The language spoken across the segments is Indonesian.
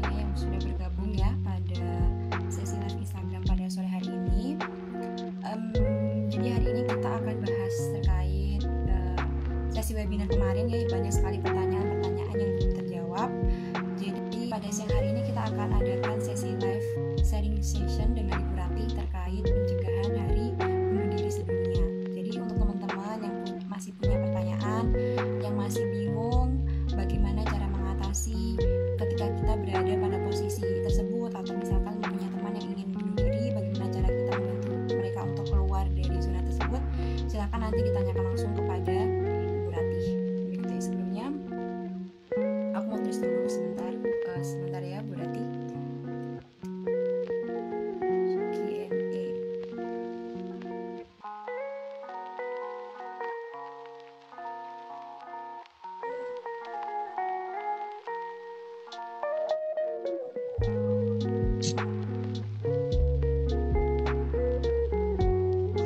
semuanya yang sudah bergabung ya pada sesi live Instagram pada sore hari ini. Jadi hari ini kita akan bahas terkait sesi webinar kemarin ya, banyak sekali pertanyaan-pertanyaan yang belum terjawab. Jadi pada siang hari ini kita akan adakan sesi live sharing session dengan Ibu Ratih terkait pencegahan hari bunuh diri sedunia. Jadi untuk teman-teman yang masih punya pertanyaan, yang masih bingung bagaimana cara mengatasi ketika kita berada pada posisi tersebut, atau misalkan punya teman yang ingin bunuh diri, bagaimana cara kita membantu mereka untuk keluar dari zona tersebut, silakan nanti ditanyakan langsung kepada Ibu Ratih. Begitu ya. Sebelumnya aku mau tulis dulu sebentar ya Bu Ratih. Q&A.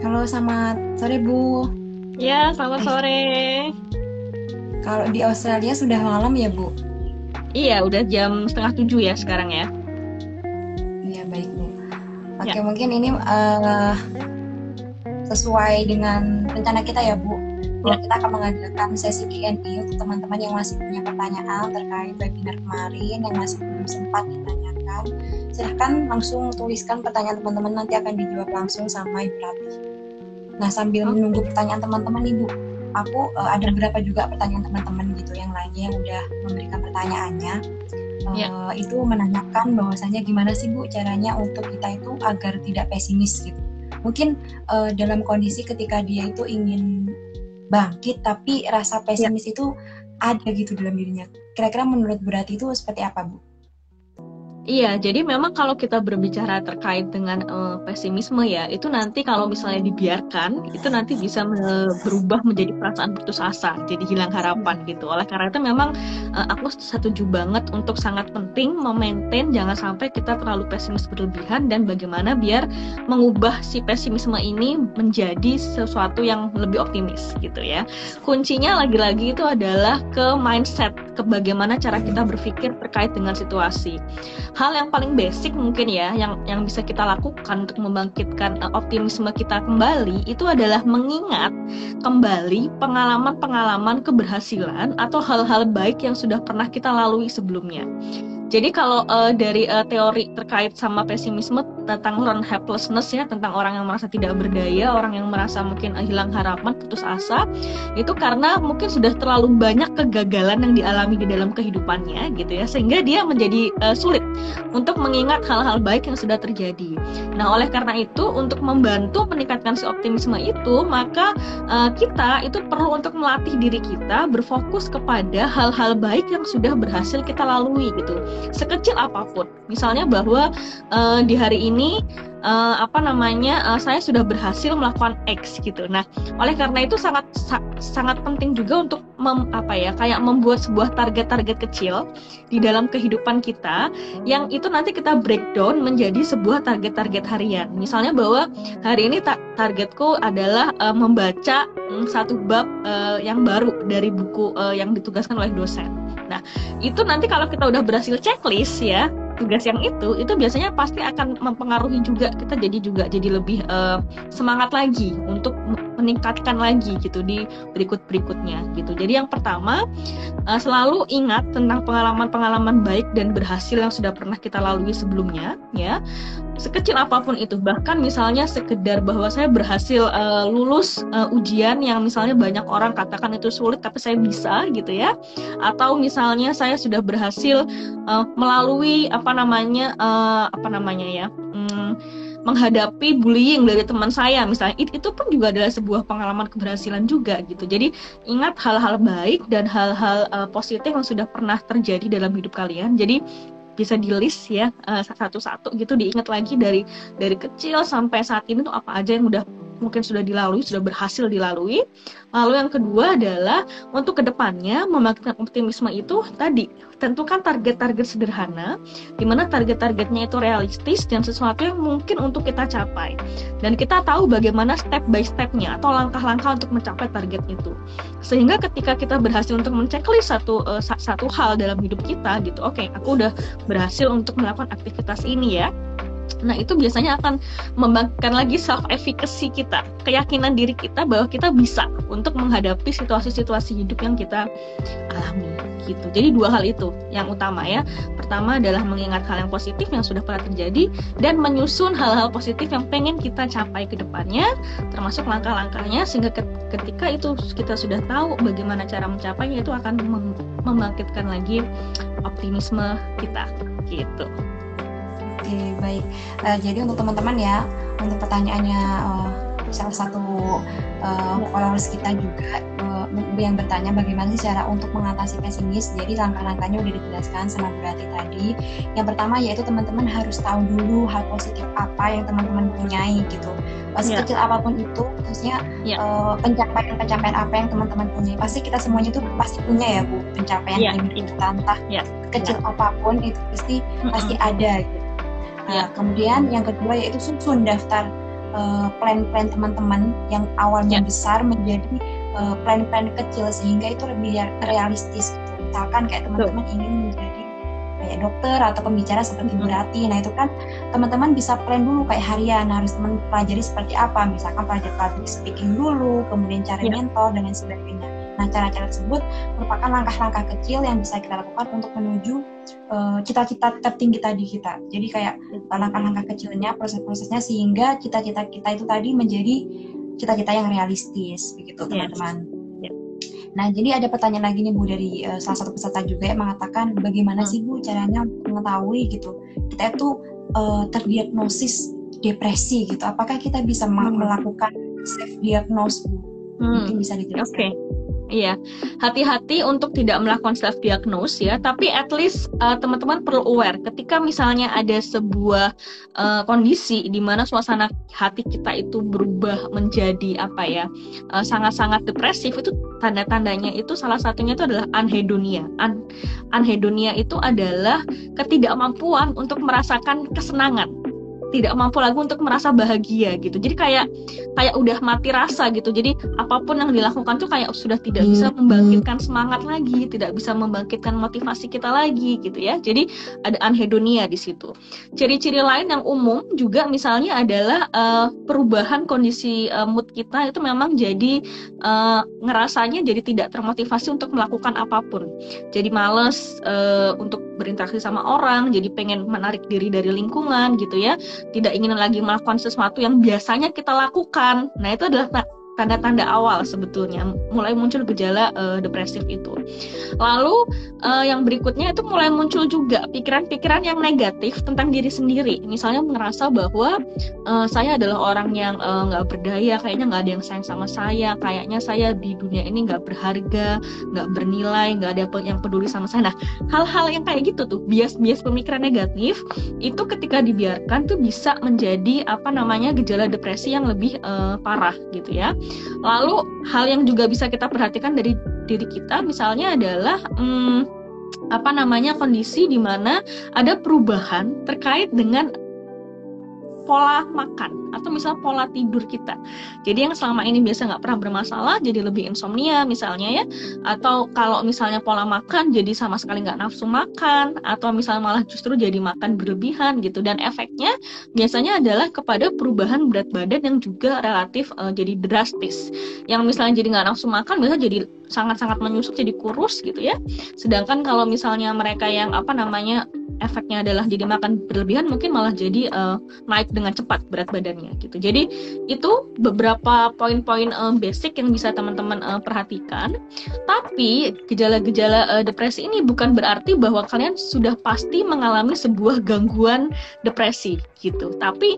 Halo, selamat sore Bu. Ya, selamat sore. Kalau di Australia sudah malam ya Bu? Iya, udah jam 6:30 ya sekarang ya. Iya, baik Bu. Oke, Ya. mungkin ini sesuai dengan rencana kita ya Bu. Ya. Kita akan mengadakan sesi Q&A untuk teman-teman yang masih punya pertanyaan terkait webinar kemarin yang masih belum sempat ditanyakan. Silahkan langsung tuliskan pertanyaan teman-teman, nanti akan dijawab langsung sama Ibu Ratih. Nah, sambil menunggu pertanyaan teman-teman nih Bu, aku ada beberapa juga pertanyaan teman-teman gitu yang lainnya yang udah memberikan pertanyaannya. Itu menanyakan bahwasanya gimana sih Bu caranya untuk kita itu agar tidak pesimis gitu. Mungkin dalam kondisi ketika dia itu ingin bangkit tapi rasa pesimis itu ada gitu dalam dirinya. Kira-kira menurut Bu Ratih itu seperti apa Bu? Iya, jadi memang kalau kita berbicara terkait dengan pesimisme ya, itu nanti kalau misalnya dibiarkan, itu nanti bisa berubah menjadi perasaan putus asa, jadi hilang harapan gitu. Oleh karena itu memang aku setuju banget untuk sangat penting memaintain jangan sampai kita terlalu pesimis berlebihan, dan bagaimana biar mengubah si pesimisme ini menjadi sesuatu yang lebih optimis gitu ya. Kuncinya lagi-lagi itu adalah ke mindset, ke bagaimana cara kita berpikir terkait dengan situasi. Hal yang paling basic mungkin ya yang bisa kita lakukan untuk membangkitkan optimisme kita kembali itu adalah mengingat kembali pengalaman-pengalaman keberhasilan atau hal-hal baik yang sudah pernah kita lalui sebelumnya. Jadi kalau dari teori terkait sama pesimisme tentang learned helplessness ya, tentang orang yang merasa tidak berdaya, orang yang merasa mungkin hilang harapan, putus asa, itu karena mungkin sudah terlalu banyak kegagalan yang dialami di dalam kehidupannya gitu ya, sehingga dia menjadi sulit untuk mengingat hal-hal baik yang sudah terjadi. Nah, oleh karena itu untuk membantu meningkatkan si optimisme itu, maka kita itu perlu untuk melatih diri kita berfokus kepada hal-hal baik yang sudah berhasil kita lalui gitu. Sekecil apapun, misalnya bahwa di hari ini saya sudah berhasil melakukan X gitu. Nah, oleh karena itu sangat penting juga untuk membuat sebuah target-target kecil di dalam kehidupan kita yang itu nanti kita breakdown menjadi sebuah target-target harian. Misalnya bahwa hari ini targetku adalah membaca satu bab yang baru dari buku yang ditugaskan oleh dosen. Nah, itu nanti kalau kita udah berhasil checklist ya, tugas yang itu biasanya pasti akan mempengaruhi juga kita jadi lebih semangat lagi untuk meningkatkan lagi gitu di berikutnya gitu. Jadi yang pertama selalu ingat tentang pengalaman-pengalaman baik dan berhasil yang sudah pernah kita lalui sebelumnya ya. Sekecil apapun itu, bahkan misalnya sekedar bahwa saya berhasil lulus ujian yang misalnya banyak orang katakan itu sulit tapi saya bisa gitu ya, atau misalnya saya sudah berhasil melalui menghadapi bullying dari teman saya misalnya, itu pun juga adalah sebuah pengalaman keberhasilan juga gitu. Jadi ingat hal-hal baik dan hal-hal positif yang sudah pernah terjadi dalam hidup kalian. Jadi bisa di list ya satu-satu gitu, diingat lagi dari kecil sampai saat ini tuh apa aja yang mungkin sudah dilalui, sudah berhasil dilalui. Lalu yang kedua adalah untuk kedepannya membangkitkan optimisme itu tadi, tentukan target-target sederhana, di mana target-targetnya itu realistis dan sesuatu yang mungkin untuk kita capai. Dan kita tahu bagaimana step by step-nya atau langkah-langkah untuk mencapai target itu. Sehingga ketika kita berhasil untuk men-checklist satu hal dalam hidup kita gitu, oke, aku udah berhasil untuk melakukan aktivitas ini ya. Nah, itu biasanya akan membangkitkan lagi self-efficacy kita, keyakinan diri kita bahwa kita bisa untuk menghadapi situasi-situasi hidup yang kita alami gitu. Jadi dua hal itu yang utama ya. Pertama adalah mengingat hal yang positif yang sudah pernah terjadi dan menyusun hal-hal positif yang pengen kita capai ke depannya, termasuk langkah-langkahnya, sehingga ketika itu kita sudah tahu bagaimana cara mencapainya, itu akan membangkitkan lagi optimisme kita gitu. Oke, baik. Jadi untuk teman-teman ya, untuk pertanyaannya salah satu followers kita juga yang bertanya bagaimana sih cara untuk mengatasi pesimis. Jadi langkah-langkahnya udah dijelaskan sama Bu Rati tadi. Yang pertama yaitu teman-teman harus tahu dulu hal positif apa yang teman-teman punyai gitu. Sekecil apapun itu, khususnya pencapaian-pencapaian apa yang teman-teman punyai. Pasti kita semuanya itu pasti punya ya Bu, pencapaian yang kita entah kecil apapun itu pasti ada gitu. Kemudian yang kedua yaitu susun daftar plan-plan teman-teman yang awalnya besar menjadi plan-plan kecil sehingga itu lebih realistis gitu. Misalkan kayak teman-teman ingin menjadi kayak dokter atau pembicara seperti Bu Rati, nah itu kan teman-teman bisa plan dulu kayak harian harus teman pelajari seperti apa, misalkan pelajari public speaking dulu, kemudian cari mentor dan lain sebagainya. Nah, cara-cara tersebut merupakan langkah-langkah kecil yang bisa kita lakukan untuk menuju cita-cita tertinggi tadi kita. Jadi kayak langkah-langkah kecilnya, proses-prosesnya sehingga cita-cita kita itu tadi menjadi cita-cita yang realistis, begitu teman-teman. Nah, jadi ada pertanyaan lagi nih Bu dari salah satu peserta juga yang mengatakan bagaimana sih Bu caranya mengetahui gitu kita itu terdiagnosis depresi gitu. Apakah kita bisa melakukan self diagnose Bu? Mungkin bisa dijelaskan. Oke. Iya, hati-hati untuk tidak melakukan self diagnose ya, tapi at least teman-teman perlu aware ketika misalnya ada sebuah kondisi di mana suasana hati kita itu berubah menjadi sangat-sangat depresif, itu tanda-tandanya itu salah satunya itu adalah anhedonia. Anhedonia itu adalah ketidakmampuan untuk merasakan kesenangan, tidak mampu lagi untuk merasa bahagia gitu. Jadi kayak udah mati rasa gitu. Jadi apapun yang dilakukan tuh kayak sudah tidak bisa membangkitkan semangat lagi, tidak bisa membangkitkan motivasi kita lagi gitu ya. Jadi ada anhedonia di situ. Ciri-ciri lain yang umum juga misalnya adalah perubahan kondisi mood kita itu memang jadi ngerasanya jadi tidak termotivasi untuk melakukan apapun. Jadi males untuk berinteraksi sama orang, jadi pengen menarik diri dari lingkungan gitu ya. Tidak ingin lagi melakukan sesuatu yang biasanya kita lakukan. Nah, itu adalah tanda-tanda awal sebetulnya mulai muncul gejala depresif itu. Lalu yang berikutnya itu mulai muncul juga pikiran-pikiran yang negatif tentang diri sendiri. Misalnya merasa bahwa saya adalah orang yang nggak berdaya, kayaknya nggak ada yang sayang sama saya, kayaknya saya di dunia ini nggak berharga, nggak bernilai, nggak ada yang peduli sama saya. Nah, hal-hal yang kayak gitu tuh, bias-bias pemikiran negatif itu ketika dibiarkan tuh bisa menjadi gejala depresi yang lebih parah gitu ya. Lalu hal yang juga bisa kita perhatikan dari diri kita misalnya adalah kondisi di mana ada perubahan terkait dengan pola makan atau misalnya pola tidur kita. Jadi yang selama ini biasa nggak pernah bermasalah jadi lebih insomnia misalnya ya, atau kalau misalnya pola makan jadi sama sekali nggak nafsu makan, atau misalnya malah justru jadi makan berlebihan gitu. Dan efeknya biasanya adalah kepada perubahan berat badan yang juga relatif jadi drastis. Yang misalnya jadi nggak nafsu makan biasanya jadi sangat-sangat menyusut jadi kurus gitu ya. Sedangkan kalau misalnya mereka yang efeknya adalah jadi makan berlebihan mungkin malah jadi naik dengan cepat berat badannya gitu. Jadi itu beberapa poin-poin basic yang bisa teman-teman perhatikan. Tapi gejala-gejala depresi ini bukan berarti bahwa kalian sudah pasti mengalami sebuah gangguan depresi gitu. Tapi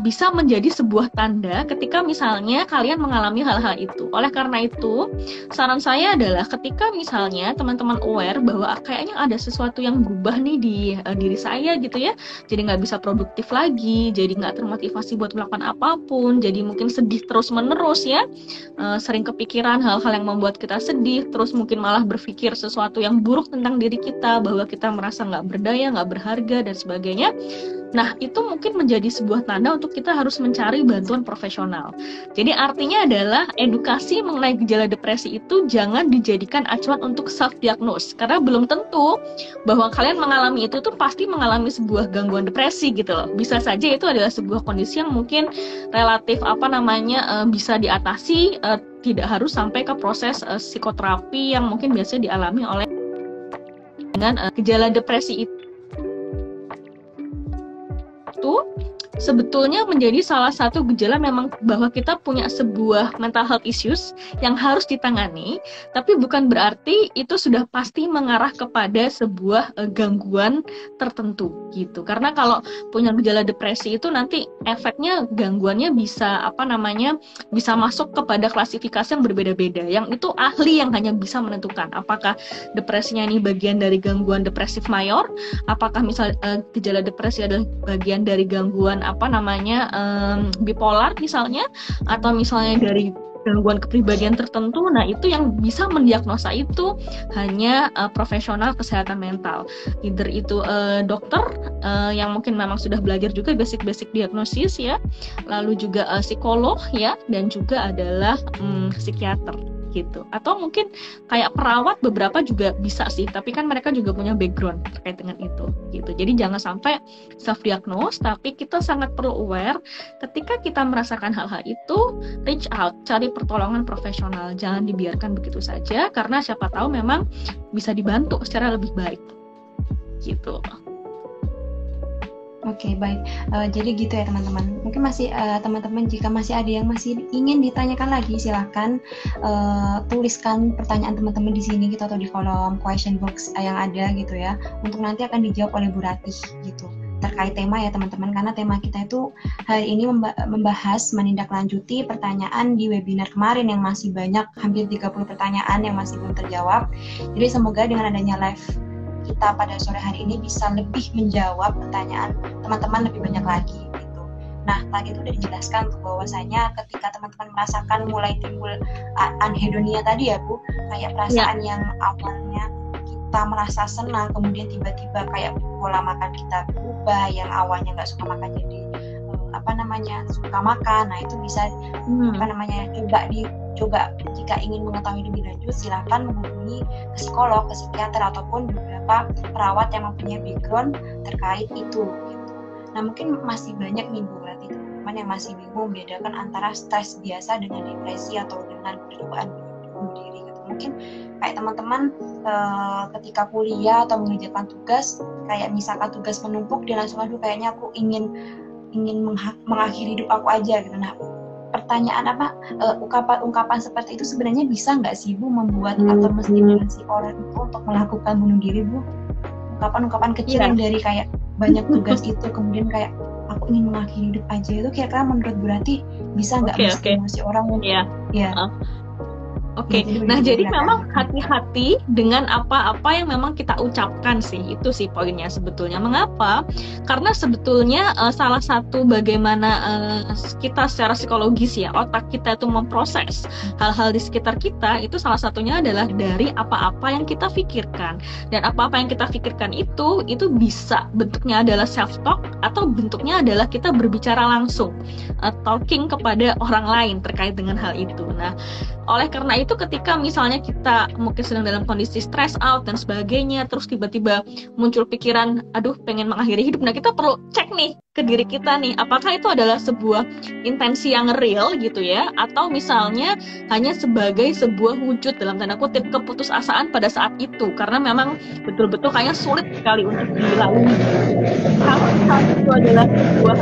bisa menjadi sebuah tanda ketika misalnya kalian mengalami hal-hal itu. Oleh karena itu, saran saya adalah ketika misalnya teman-teman aware bahwa kayaknya ada sesuatu yang berubah nih di diri saya gitu ya, jadi nggak bisa produktif lagi, jadi nggak termotivasi buat melakukan apapun, jadi mungkin sedih terus-menerus ya, sering kepikiran hal-hal yang membuat kita sedih, terus mungkin malah berpikir sesuatu yang buruk tentang diri kita, bahwa kita merasa nggak berdaya, nggak berharga, dan sebagainya. Nah, itu mungkin menjadi sebuah tanda untuk kita harus mencari bantuan profesional. Jadi artinya adalah edukasi mengenai gejala depresi itu jangan dijadikan acuan untuk self-diagnose. Karena belum tentu bahwa kalian mengalami itu tuh pasti mengalami sebuah gangguan depresi gitu loh. Bisa saja itu adalah sebuah kondisi yang mungkin relatif bisa diatasi, tidak harus sampai ke proses psikoterapi yang mungkin biasa dialami oleh dengan gejala depresi itu sebetulnya menjadi salah satu gejala memang bahwa kita punya sebuah mental health issues yang harus ditangani, tapi bukan berarti itu sudah pasti mengarah kepada sebuah gangguan tertentu gitu. Karena kalau punya gejala depresi itu nanti efeknya gangguannya bisa bisa masuk kepada klasifikasi yang berbeda-beda. Yang itu ahli yang hanya bisa menentukan apakah depresinya ini bagian dari gangguan depresif mayor, apakah gejala depresi adalah bagian dari gangguan bipolar misalnya, atau misalnya dari gangguan kepribadian tertentu. Nah, itu yang bisa mendiagnosa itu hanya profesional kesehatan mental, either itu dokter yang mungkin memang sudah belajar juga basic diagnosis ya, lalu juga psikolog ya, dan juga adalah psikiater gitu. Atau mungkin kayak perawat beberapa juga bisa sih, tapi kan mereka juga punya background terkait dengan itu gitu. Jadi jangan sampai self diagnose, tapi kita sangat perlu aware ketika kita merasakan hal-hal itu, reach out, cari pertolongan profesional, jangan dibiarkan begitu saja, karena siapa tahu memang bisa dibantu secara lebih baik gitu. Oke, baik. Jadi gitu ya teman-teman. Mungkin masih teman-teman jika masih ada yang masih ingin ditanyakan lagi, silahkan tuliskan pertanyaan teman-teman di sini gitu, atau di kolom question box yang ada gitu ya. Untuk nanti akan dijawab oleh Bu Ratih gitu. Terkait tema ya teman-teman, karena tema kita itu hari ini membahas menindaklanjuti pertanyaan di webinar kemarin yang masih banyak, hampir 30 pertanyaan yang masih belum terjawab. Jadi semoga dengan adanya live kita pada sore hari ini bisa lebih menjawab pertanyaan teman-teman lebih banyak lagi gitu. Nah, tadi itu udah dijelaskan tuh bahwasanya ketika teman-teman merasakan mulai timbul anhedonia tadi ya Bu, kayak perasaan yang awalnya kita merasa senang, kemudian tiba-tiba kayak pola makan kita berubah, yang awalnya nggak suka makan jadi suka makan. Nah, itu bisa coba jika ingin mengetahui lebih lanjut, silahkan menghubungi psikolog, ke psikiater, ataupun beberapa perawat yang mempunyai background terkait itu gitu. Nah, mungkin masih banyak nih Bu, berarti teman-teman yang masih bingung membedakan antara stres biasa dengan depresi atau dengan percobaan bunuh diri gitu. Mungkin kayak teman-teman ketika kuliah atau mengerjakan tugas, kayak misalkan tugas menumpuk, dia langsung kayaknya aku ingin mengakhiri hidup aku aja gitu. Nah, pertanyaan ungkapan seperti itu sebenarnya bisa nggak sih Bu membuat atau menstimulasi orang itu untuk melakukan bunuh diri Bu? Ungkapan kecil yang dari kayak banyak tugas itu kemudian kayak aku ingin mengakhiri hidup aja, itu kira-kira menurut Bu Rati bisa nggak menstimulasi orang untuk Oke. Nah, jadi memang hati-hati dengan apa-apa yang memang kita ucapkan sih. Itu sih poinnya sebetulnya. Mengapa? Karena sebetulnya salah satu bagaimana kita secara psikologis ya, otak kita itu memproses hal-hal di sekitar kita, itu salah satunya adalah dari apa-apa yang kita pikirkan. Dan apa-apa yang kita pikirkan itu bisa bentuknya adalah self-talk atau bentuknya adalah kita berbicara langsung, talking kepada orang lain terkait dengan hal itu. Nah, oleh karena itu ketika misalnya kita mungkin sedang dalam kondisi stress out dan sebagainya, terus tiba-tiba muncul pikiran, aduh pengen mengakhiri hidup, nah kita perlu cek nih ke diri kita nih, apakah itu adalah sebuah intensi yang real gitu ya, atau misalnya hanya sebagai sebuah wujud dalam tanda kutip keputusasaan pada saat itu, karena memang betul-betul kayaknya sulit sekali untuk dilalui. Kalau itu adalah sebuah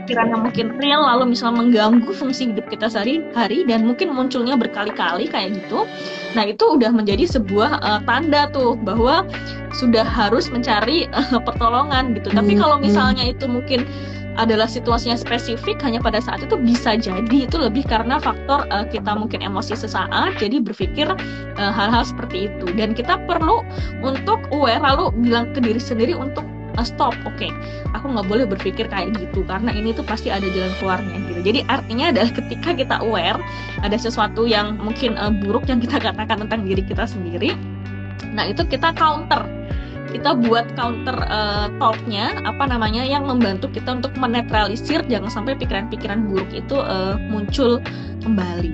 pikiran yang mungkin real, lalu misalnya mengganggu fungsi hidup kita sehari-hari dan mungkin munculnya berkali-kali kayak gitu, nah itu udah menjadi sebuah tanda tuh bahwa sudah harus mencari pertolongan gitu. Tapi kalau misalnya itu mungkin adalah situasinya spesifik hanya pada saat itu, bisa jadi itu lebih karena faktor kita mungkin emosi sesaat, jadi berpikir hal-hal seperti itu. Dan kita perlu untuk aware, lalu bilang ke diri sendiri untuk stop, oke, aku nggak boleh berpikir kayak gitu karena ini tuh pasti ada jalan keluarnya gitu. Jadi artinya adalah ketika kita aware ada sesuatu yang mungkin buruk yang kita katakan tentang diri kita sendiri, nah itu kita counter, kita buat counter talk-nya yang membantu kita untuk menetralisir jangan sampai pikiran-pikiran buruk itu muncul kembali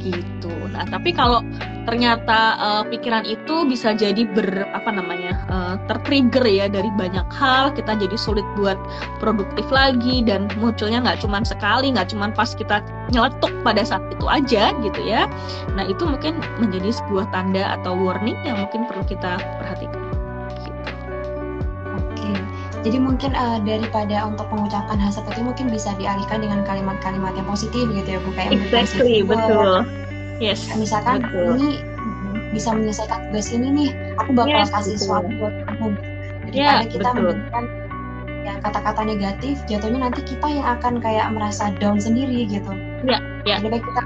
gitu. Nah, tapi kalau ternyata pikiran itu bisa jadi tertrigger ya dari banyak hal, kita jadi sulit buat produktif lagi, dan munculnya nggak cuma sekali, nggak cuma pas kita nyeletuk pada saat itu aja gitu ya. Nah, itu mungkin menjadi sebuah tanda atau warning yang mungkin perlu kita perhatikan. Jadi mungkin daripada untuk mengucapkan hal seperti mungkin bisa dialihkan dengan kalimat-kalimat yang positif gitu ya Bu, kayak exactly, betul. Yes. Misalkan betul. Ini bisa menyelesaikan tugas ini nih, aku bakal kasih sesuatu buat kamu. Daripada kita memberikan ya kata-kata negatif, jatuhnya nanti kita yang akan kayak merasa down sendiri gitu. Iya. Lebih baik kita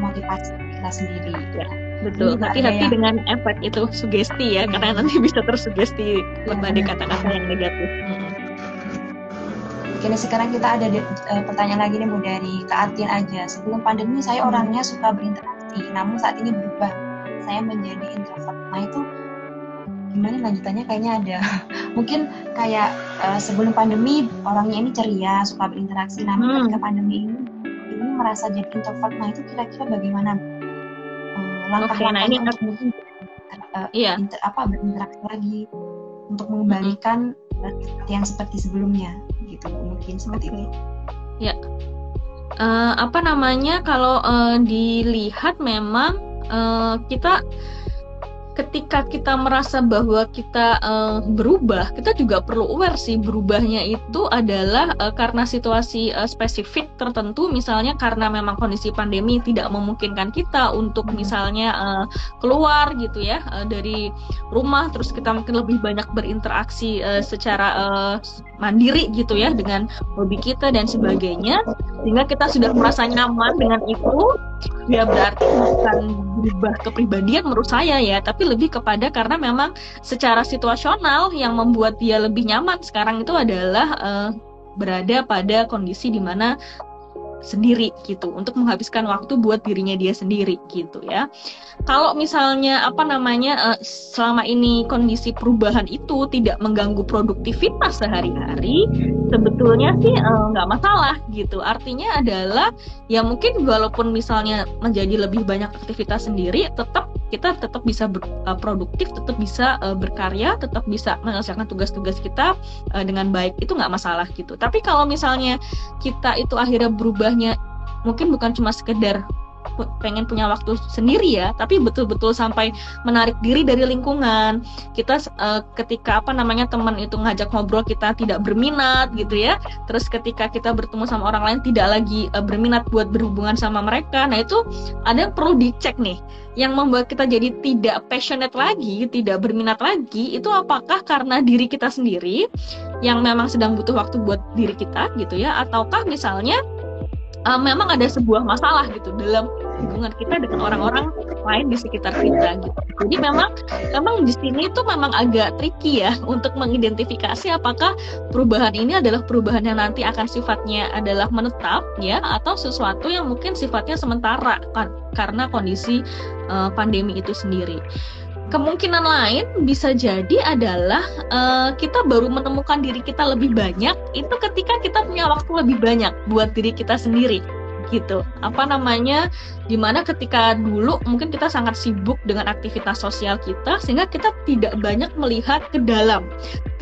motivasi kita sendiri. Ya. Betul, hati-hati dengan efek itu sugesti ya, karena nanti bisa tersugesti berbagai kata-kata yang negatif. Oke, sekarang kita ada pertanyaan lagi nih Bu dari Kak Atin aja. Sebelum pandemi saya orangnya suka berinteraksi, namun saat ini berubah, saya menjadi introvert. Nah itu gimana lanjutannya, kayaknya ada mungkin kayak sebelum pandemi orangnya ini ceria, suka berinteraksi, namun ketika pandemi ini merasa jadi introvert. Nah itu kira-kira bagaimana langkah-langkahnya untuk mungkin berinteraksi lagi untuk mengembalikan yang seperti sebelumnya gitu, mungkin seperti itu. Ya, kalau dilihat memang kita ketika kita merasa bahwa kita berubah, kita juga perlu aware sih berubahnya itu adalah karena situasi spesifik tertentu, misalnya karena memang kondisi pandemi tidak memungkinkan kita untuk misalnya keluar gitu ya dari rumah, terus kita mungkin lebih banyak berinteraksi secara mandiri gitu ya dengan hobi kita dan sebagainya, sehingga kita sudah merasa nyaman dengan itu. Ya berarti bukan berubah kepribadian menurut saya ya, tapi lebih kepada karena memang secara situasional yang membuat dia lebih nyaman sekarang itu adalah berada pada kondisi di mana sendiri gitu, untuk menghabiskan waktu buat dirinya dia sendiri gitu ya. Kalau misalnya selama ini kondisi perubahan itu tidak mengganggu produktivitas sehari-hari, sebetulnya sih nggak masalah gitu. Artinya adalah ya mungkin walaupun misalnya menjadi lebih banyak aktivitas sendiri, kita tetap bisa produktif, tetap bisa berkarya, tetap bisa menyelesaikan tugas-tugas kita dengan baik, itu nggak masalah gitu. Tapi kalau misalnya kita itu akhirnya berubahnya mungkin bukan cuma sekedar pengen punya waktu sendiri ya, tapi betul-betul sampai menarik diri dari lingkungan kita, ketika teman itu ngajak ngobrol kita tidak berminat gitu ya, terus ketika kita bertemu sama orang lain tidak lagi berminat buat berhubungan sama mereka. Nah itu ada yang perlu dicek nih, yang membuat kita jadi tidak passionate lagi, tidak berminat lagi, itu apakah karena diri kita sendiri yang memang sedang butuh waktu buat diri kita gitu ya, ataukah misalnya memang ada sebuah masalah gitu dalam hubungan kita dengan orang-orang lain di sekitar kita gitu. Jadi memang di sini itu memang agak tricky ya untuk mengidentifikasi apakah perubahan ini adalah perubahan yang nanti akan sifatnya adalah menetap ya, atau sesuatu yang mungkin sifatnya sementara karena kondisi pandemi itu sendiri. Kemungkinan lain bisa jadi adalah kita baru menemukan diri kita lebih banyak itu ketika kita punya waktu lebih banyak buat diri kita sendiri gitu. Dimana ketika dulu mungkin kita sangat sibuk dengan aktivitas sosial kita, sehingga kita tidak banyak melihat ke dalam,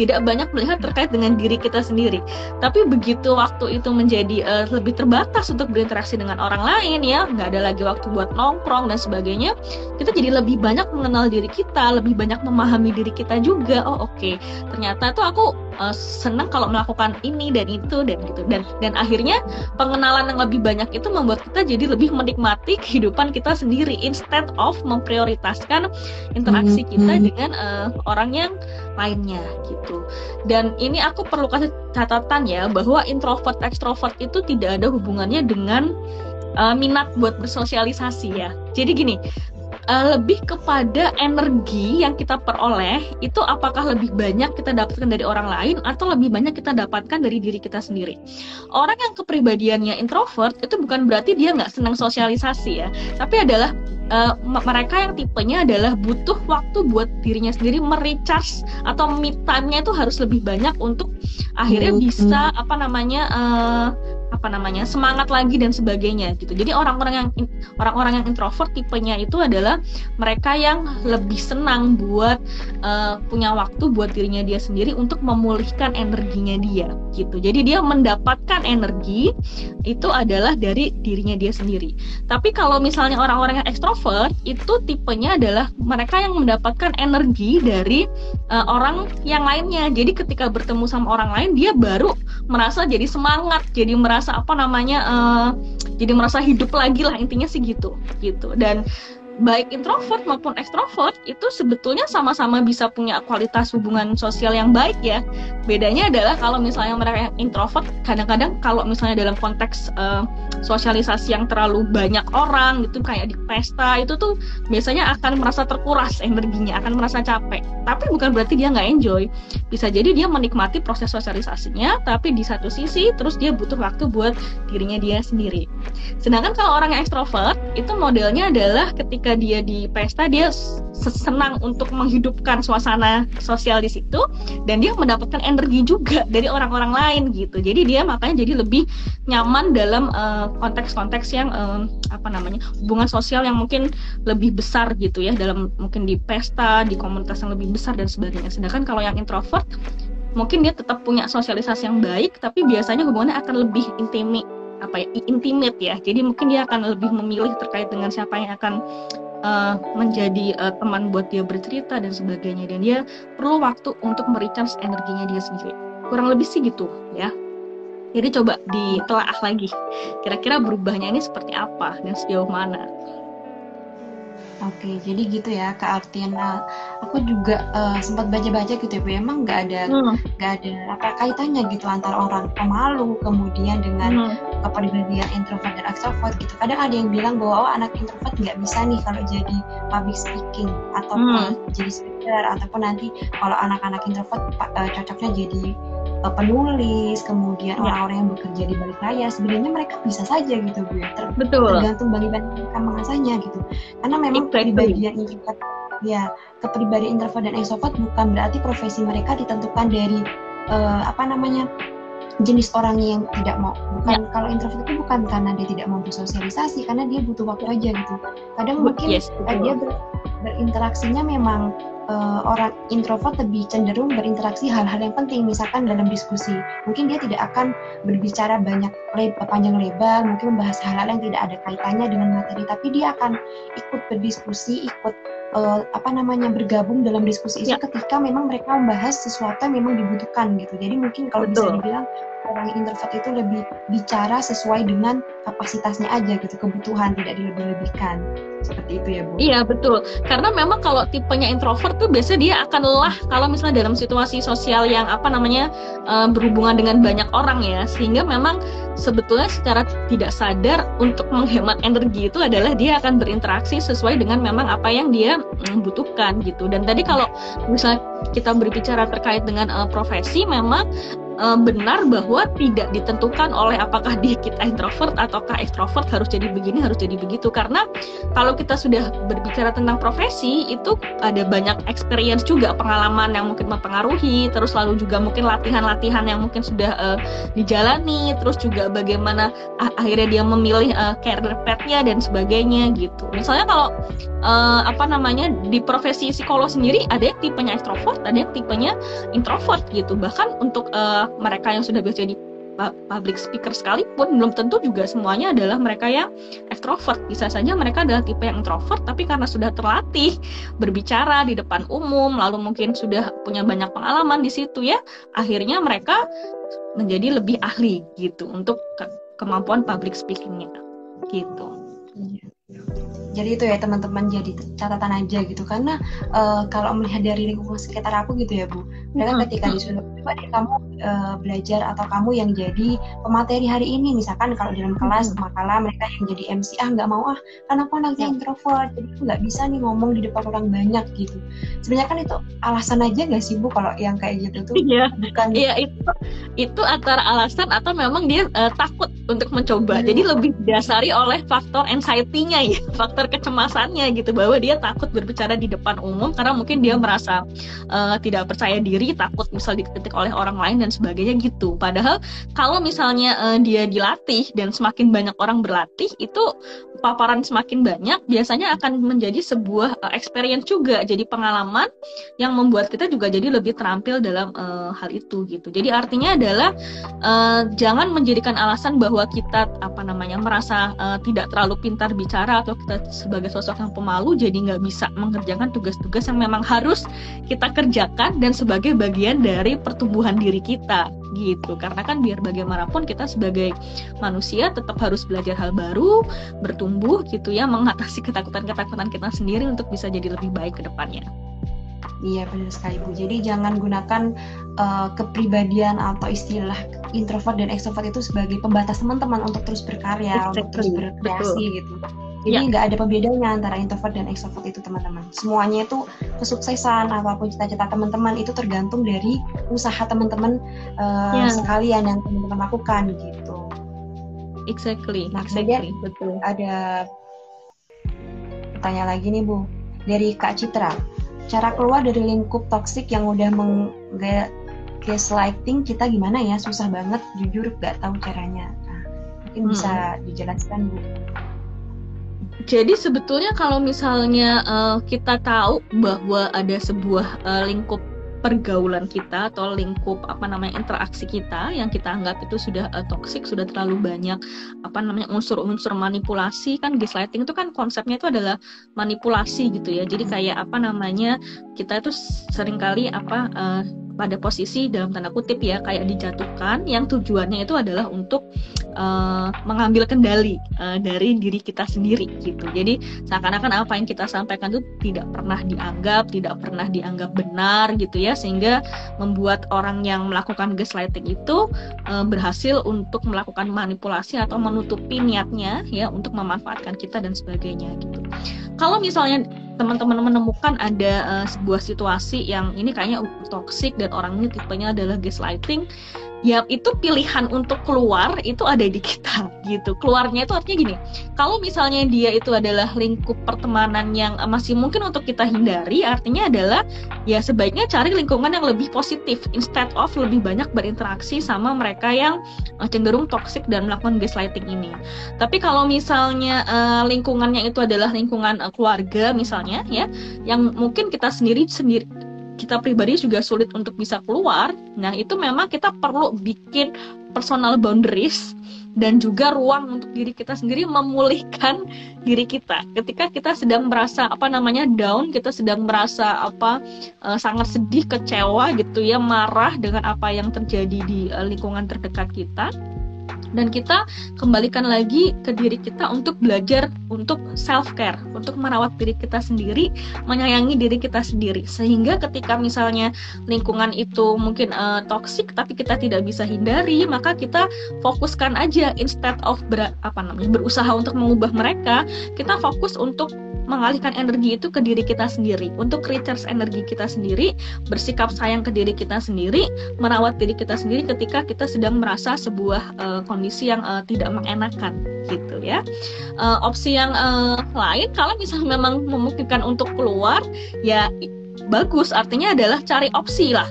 tidak banyak melihat terkait dengan diri kita sendiri. Tapi begitu waktu itu menjadi lebih terbatas untuk berinteraksi dengan orang lain ya, nggak ada lagi waktu buat nongkrong dan sebagainya, kita jadi lebih banyak mengenal diri kita, lebih banyak memahami diri kita juga. Oh oke, ternyata tuh aku senang kalau melakukan ini dan itu dan gitu, dan akhirnya pengenalan yang lebih banyak itu membuat kita jadi lebih menikmati kehidupan kita sendiri instead of memprioritaskan interaksi kita dengan orang yang lainnya gitu. Dan ini aku perlu kasih catatan ya, bahwa introvert ekstrovert itu tidak ada hubungannya dengan minat buat bersosialisasi ya. Jadi gini, lebih kepada energi yang kita peroleh itu apakah lebih banyak kita dapatkan dari orang lain atau lebih banyak kita dapatkan dari diri kita sendiri. Orang yang kepribadiannya introvert itu bukan berarti dia nggak senang sosialisasi ya, tapi adalah mereka yang tipenya adalah butuh waktu buat dirinya sendiri merecharge, atau me time-nya itu harus lebih banyak untuk akhirnya bisa semangat lagi dan sebagainya gitu. Jadi orang-orang yang introvert tipenya itu adalah mereka yang lebih senang buat punya waktu buat dirinya dia sendiri untuk memulihkan energinya dia gitu. Jadi dia mendapatkan energi itu adalah dari dirinya dia sendiri. Tapi kalau misalnya orang-orang yang ekstrovert itu tipenya adalah mereka yang mendapatkan energi dari orang yang lainnya. Jadi ketika bertemu sama orang lain dia baru merasa jadi semangat, jadi merasa jadi merasa hidup lagi lah, intinya sih gitu. Dan baik introvert maupun ekstrovert itu sebetulnya sama-sama bisa punya kualitas hubungan sosial yang baik ya. Bedanya adalah kalau misalnya mereka yang introvert, kadang-kadang kalau misalnya dalam konteks sosialisasi yang terlalu banyak orang gitu, kayak di pesta, itu tuh biasanya akan merasa terkuras energinya, akan merasa capek. Tapi bukan berarti dia nggak enjoy. Bisa jadi dia menikmati proses sosialisasinya, tapi di satu sisi terus dia butuh waktu buat dirinya dia sendiri. Sedangkan kalau orang yang ekstrovert itu modelnya adalah ketika dia di pesta dia senang untuk menghidupkan suasana sosial di situ, dan dia mendapatkan energi juga dari orang-orang lain gitu. Jadi dia makanya jadi lebih nyaman dalam konteks-konteks yang hubungan sosial yang mungkin lebih besar gitu ya, dalam mungkin di pesta, di komunitas yang lebih besar dan sebagainya. Sedangkan kalau yang introvert mungkin dia tetap punya sosialisasi yang baik, tapi biasanya hubungannya akan lebih intimate ya. Jadi mungkin dia akan lebih memilih terkait dengan siapa yang akan menjadi teman buat dia bercerita dan sebagainya, dan dia perlu waktu untuk merecharge energinya dia sendiri. Kurang lebih sih gitu ya. Jadi coba ditelaah lagi, kira-kira berubahnya ini seperti apa dan sejauh mana. Oke, jadi gitu ya Kak Artina. Aku juga sempat baca-baca gitu ya, Bu. Emang nggak ada kaitannya gitu antara orang pemalu kemudian dengan kepribadian introvert dan extrovert gitu. Kadang ada yang bilang bahwa anak introvert nggak bisa nih kalau jadi public speaking atau jadi speaker, ataupun nanti kalau anak-anak introvert cocoknya jadi penulis, kemudian orang-orang yang bekerja di balik layar. Sebenarnya mereka bisa saja gitu Bu ya, tergantung bagaimana mereka mengasahnya gitu. Karena memang kepribadian introvert dan extrovert bukan berarti profesi mereka ditentukan dari jenis orangnya yang tidak mau. Kalau introvert itu bukan karena dia tidak mau bersosialisasi, karena dia butuh waktu aja gitu. Kadang mungkin dia berinteraksinya memang orang introvert lebih cenderung berinteraksi hal-hal yang penting, misalkan dalam diskusi. Mungkin dia tidak akan berbicara panjang lebar, mungkin membahas hal-hal yang tidak ada kaitannya dengan materi, tapi dia akan ikut berdiskusi, ikut bergabung dalam diskusi itu ketika memang mereka membahas sesuatu yang memang dibutuhkan gitu. Jadi mungkin kalau bisa dibilang orang introvert itu lebih bicara sesuai dengan kapasitasnya aja gitu, kebutuhan, tidak dilebih-lebihkan. Seperti itu ya Bu? Iya betul, karena memang kalau tipenya introvert tuh biasanya dia akan lelah kalau misalnya dalam situasi sosial yang berhubungan dengan banyak orang ya, sehingga memang sebetulnya secara tidak sadar untuk menghemat energi itu adalah dia akan berinteraksi sesuai dengan memang apa yang dia butuhkan gitu. Dan tadi kalau misalnya kita berbicara terkait dengan profesi, memang benar bahwa tidak ditentukan oleh apakah kita introvert ataukah ekstrovert harus jadi begini, harus jadi begitu. Karena kalau kita sudah berbicara tentang profesi, itu ada banyak experience juga, pengalaman yang mungkin mempengaruhi, terus lalu juga mungkin latihan-latihan yang mungkin sudah dijalani, terus juga bagaimana akhirnya dia memilih career path-nya dan sebagainya gitu. Misalnya kalau di profesi psikolog sendiri ada yang tipenya ekstrovert, ada yang tipenya introvert gitu. Bahkan untuk mereka yang sudah biasa jadi public speaker sekalipun, belum tentu juga semuanya adalah mereka yang ekstrovert. Bisa saja mereka adalah tipe yang introvert, tapi karena sudah terlatih berbicara di depan umum, lalu mungkin sudah punya banyak pengalaman di situ ya, akhirnya mereka menjadi lebih ahli gitu untuk kemampuan public speakingnya gitu. Jadi itu ya teman-teman, jadi catatan aja gitu, karena kalau melihat dari lingkungan sekitar aku gitu ya Bu, mereka ketika disuruh coba deh kamu belajar atau kamu yang jadi pemateri hari ini, misalkan kalau dalam kelas makalah mereka yang jadi MC, nggak mau karena aku anaknya introvert, jadi aku nggak bisa nih ngomong di depan orang banyak gitu. Sebenarnya kan itu alasan aja nggak sih Bu kalau yang kayak gitu tuh? Bukan. Iya, itu antara alasan atau memang dia takut untuk mencoba. Jadi lebih didasari oleh faktor anxiety-nya ya, faktor kecemasannya gitu, bahwa dia takut berbicara di depan umum karena mungkin dia merasa tidak percaya diri, takut misal dikritik oleh orang lain dan sebagainya gitu. Padahal kalau misalnya dia dilatih dan semakin banyak orang berlatih, itu paparan semakin banyak, biasanya akan menjadi sebuah experience juga, jadi pengalaman yang membuat kita juga jadi lebih terampil dalam hal itu gitu. Jadi artinya adalah jangan menjadikan alasan bahwa kita merasa tidak terlalu pintar bicara atau kita sebagai sosok yang pemalu jadi nggak bisa mengerjakan tugas-tugas yang memang harus kita kerjakan dan sebagai bagian dari pertumbuhan diri kita gitu. Karena kan biar bagaimanapun kita sebagai manusia tetap harus belajar hal baru, bertumbuh gitu ya, mengatasi ketakutan-ketakutan kita sendiri untuk bisa jadi lebih baik ke depannya. Iya benar sekali Bu. Jadi jangan gunakan kepribadian atau istilah introvert dan extrovert itu sebagai pembatas teman-teman untuk terus berkarya, untuk terus berkreasi gitu. Jadi nggak ada pembedanya antara introvert dan extrovert itu teman-teman. Semuanya itu kesuksesan apapun cita-cita teman-teman itu tergantung dari usaha teman-teman sekalian yang teman-teman lakukan gitu. Exactly. Nah kemudian betul. Ada pertanyaan lagi nih Bu dari Kak Citra. Cara keluar dari lingkup toksik yang udah gaslighting kita gimana ya? Susah banget, jujur gak tahu caranya. Nah, mungkin bisa dijelaskan Bu. Jadi sebetulnya kalau misalnya kita tahu bahwa ada sebuah lingkup pergaulan kita atau lingkup interaksi kita yang kita anggap itu sudah toksik, sudah terlalu banyak unsur-unsur manipulasi. Kan gaslighting itu kan konsepnya itu adalah manipulasi gitu ya. Jadi kayak kita itu seringkali pada posisi dalam tanda kutip ya kayak dijatuhkan, yang tujuannya itu adalah untuk mengambil kendali dari diri kita sendiri gitu. Jadi seakan-akan apa yang kita sampaikan itu tidak pernah dianggap benar gitu ya, sehingga membuat orang yang melakukan gaslighting itu berhasil untuk melakukan manipulasi atau menutupi niatnya ya untuk memanfaatkan kita dan sebagainya gitu. Kalau misalnya teman-teman menemukan ada sebuah situasi yang ini kayaknya toksik dan orang ini tipenya adalah gaslighting, ya itu pilihan untuk keluar itu ada di kita gitu. Keluarnya itu artinya gini, kalau misalnya dia itu adalah lingkup pertemanan yang masih mungkin untuk kita hindari, artinya adalah ya sebaiknya cari lingkungan yang lebih positif instead of lebih banyak berinteraksi sama mereka yang cenderung toksik dan melakukan gaslighting ini. Tapi kalau misalnya lingkungannya itu adalah lingkungan keluarga misalnya ya, yang mungkin kita kita pribadi juga sulit untuk bisa keluar. Nah, itu memang kita perlu bikin personal boundaries dan juga ruang untuk diri kita sendiri memulihkan diri kita. Ketika kita sedang merasa down, kita sedang merasa sangat sedih, kecewa gitu ya, marah dengan apa yang terjadi di lingkungan terdekat kita. Dan kita kembalikan lagi ke diri kita untuk belajar untuk self-care, untuk merawat diri kita sendiri, menyayangi diri kita sendiri. Sehingga ketika misalnya lingkungan itu mungkin toksik tapi kita tidak bisa hindari, maka kita fokuskan aja instead of berusaha untuk mengubah mereka, kita fokus untuk mengalihkan energi itu ke diri kita sendiri, untuk recharge energi kita sendiri, bersikap sayang ke diri kita sendiri, merawat diri kita sendiri ketika kita sedang merasa sebuah kondisi yang tidak mengenakan gitu ya. Opsi yang lain kalau misalnya memang memungkinkan untuk keluar, ya bagus, artinya adalah cari opsi lah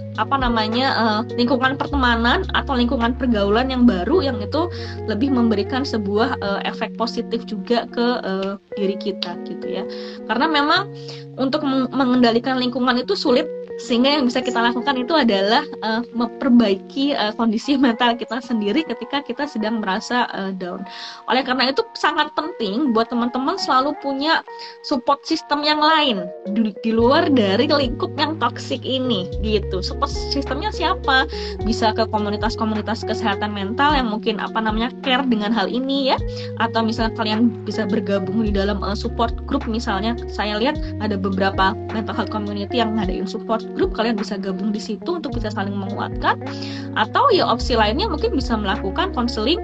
lingkungan pertemanan atau lingkungan pergaulan yang baru yang itu lebih memberikan sebuah efek positif juga ke diri kita gitu ya. Karena memang untuk mengendalikan lingkungan itu sulit, sehingga yang bisa kita lakukan itu adalah memperbaiki kondisi mental kita sendiri ketika kita sedang merasa down. Oleh karena itu sangat penting buat teman-teman selalu punya support system yang lain di luar dari lingkup yang toksik ini gitu. Support sistemnya siapa? Bisa ke komunitas-komunitas kesehatan mental yang mungkin care dengan hal ini ya, atau misalnya kalian bisa bergabung di dalam support group. Misalnya saya lihat ada beberapa mental health community yang ngadain support group, kalian bisa gabung di situ untuk bisa saling menguatkan. Atau ya opsi lainnya mungkin bisa melakukan konseling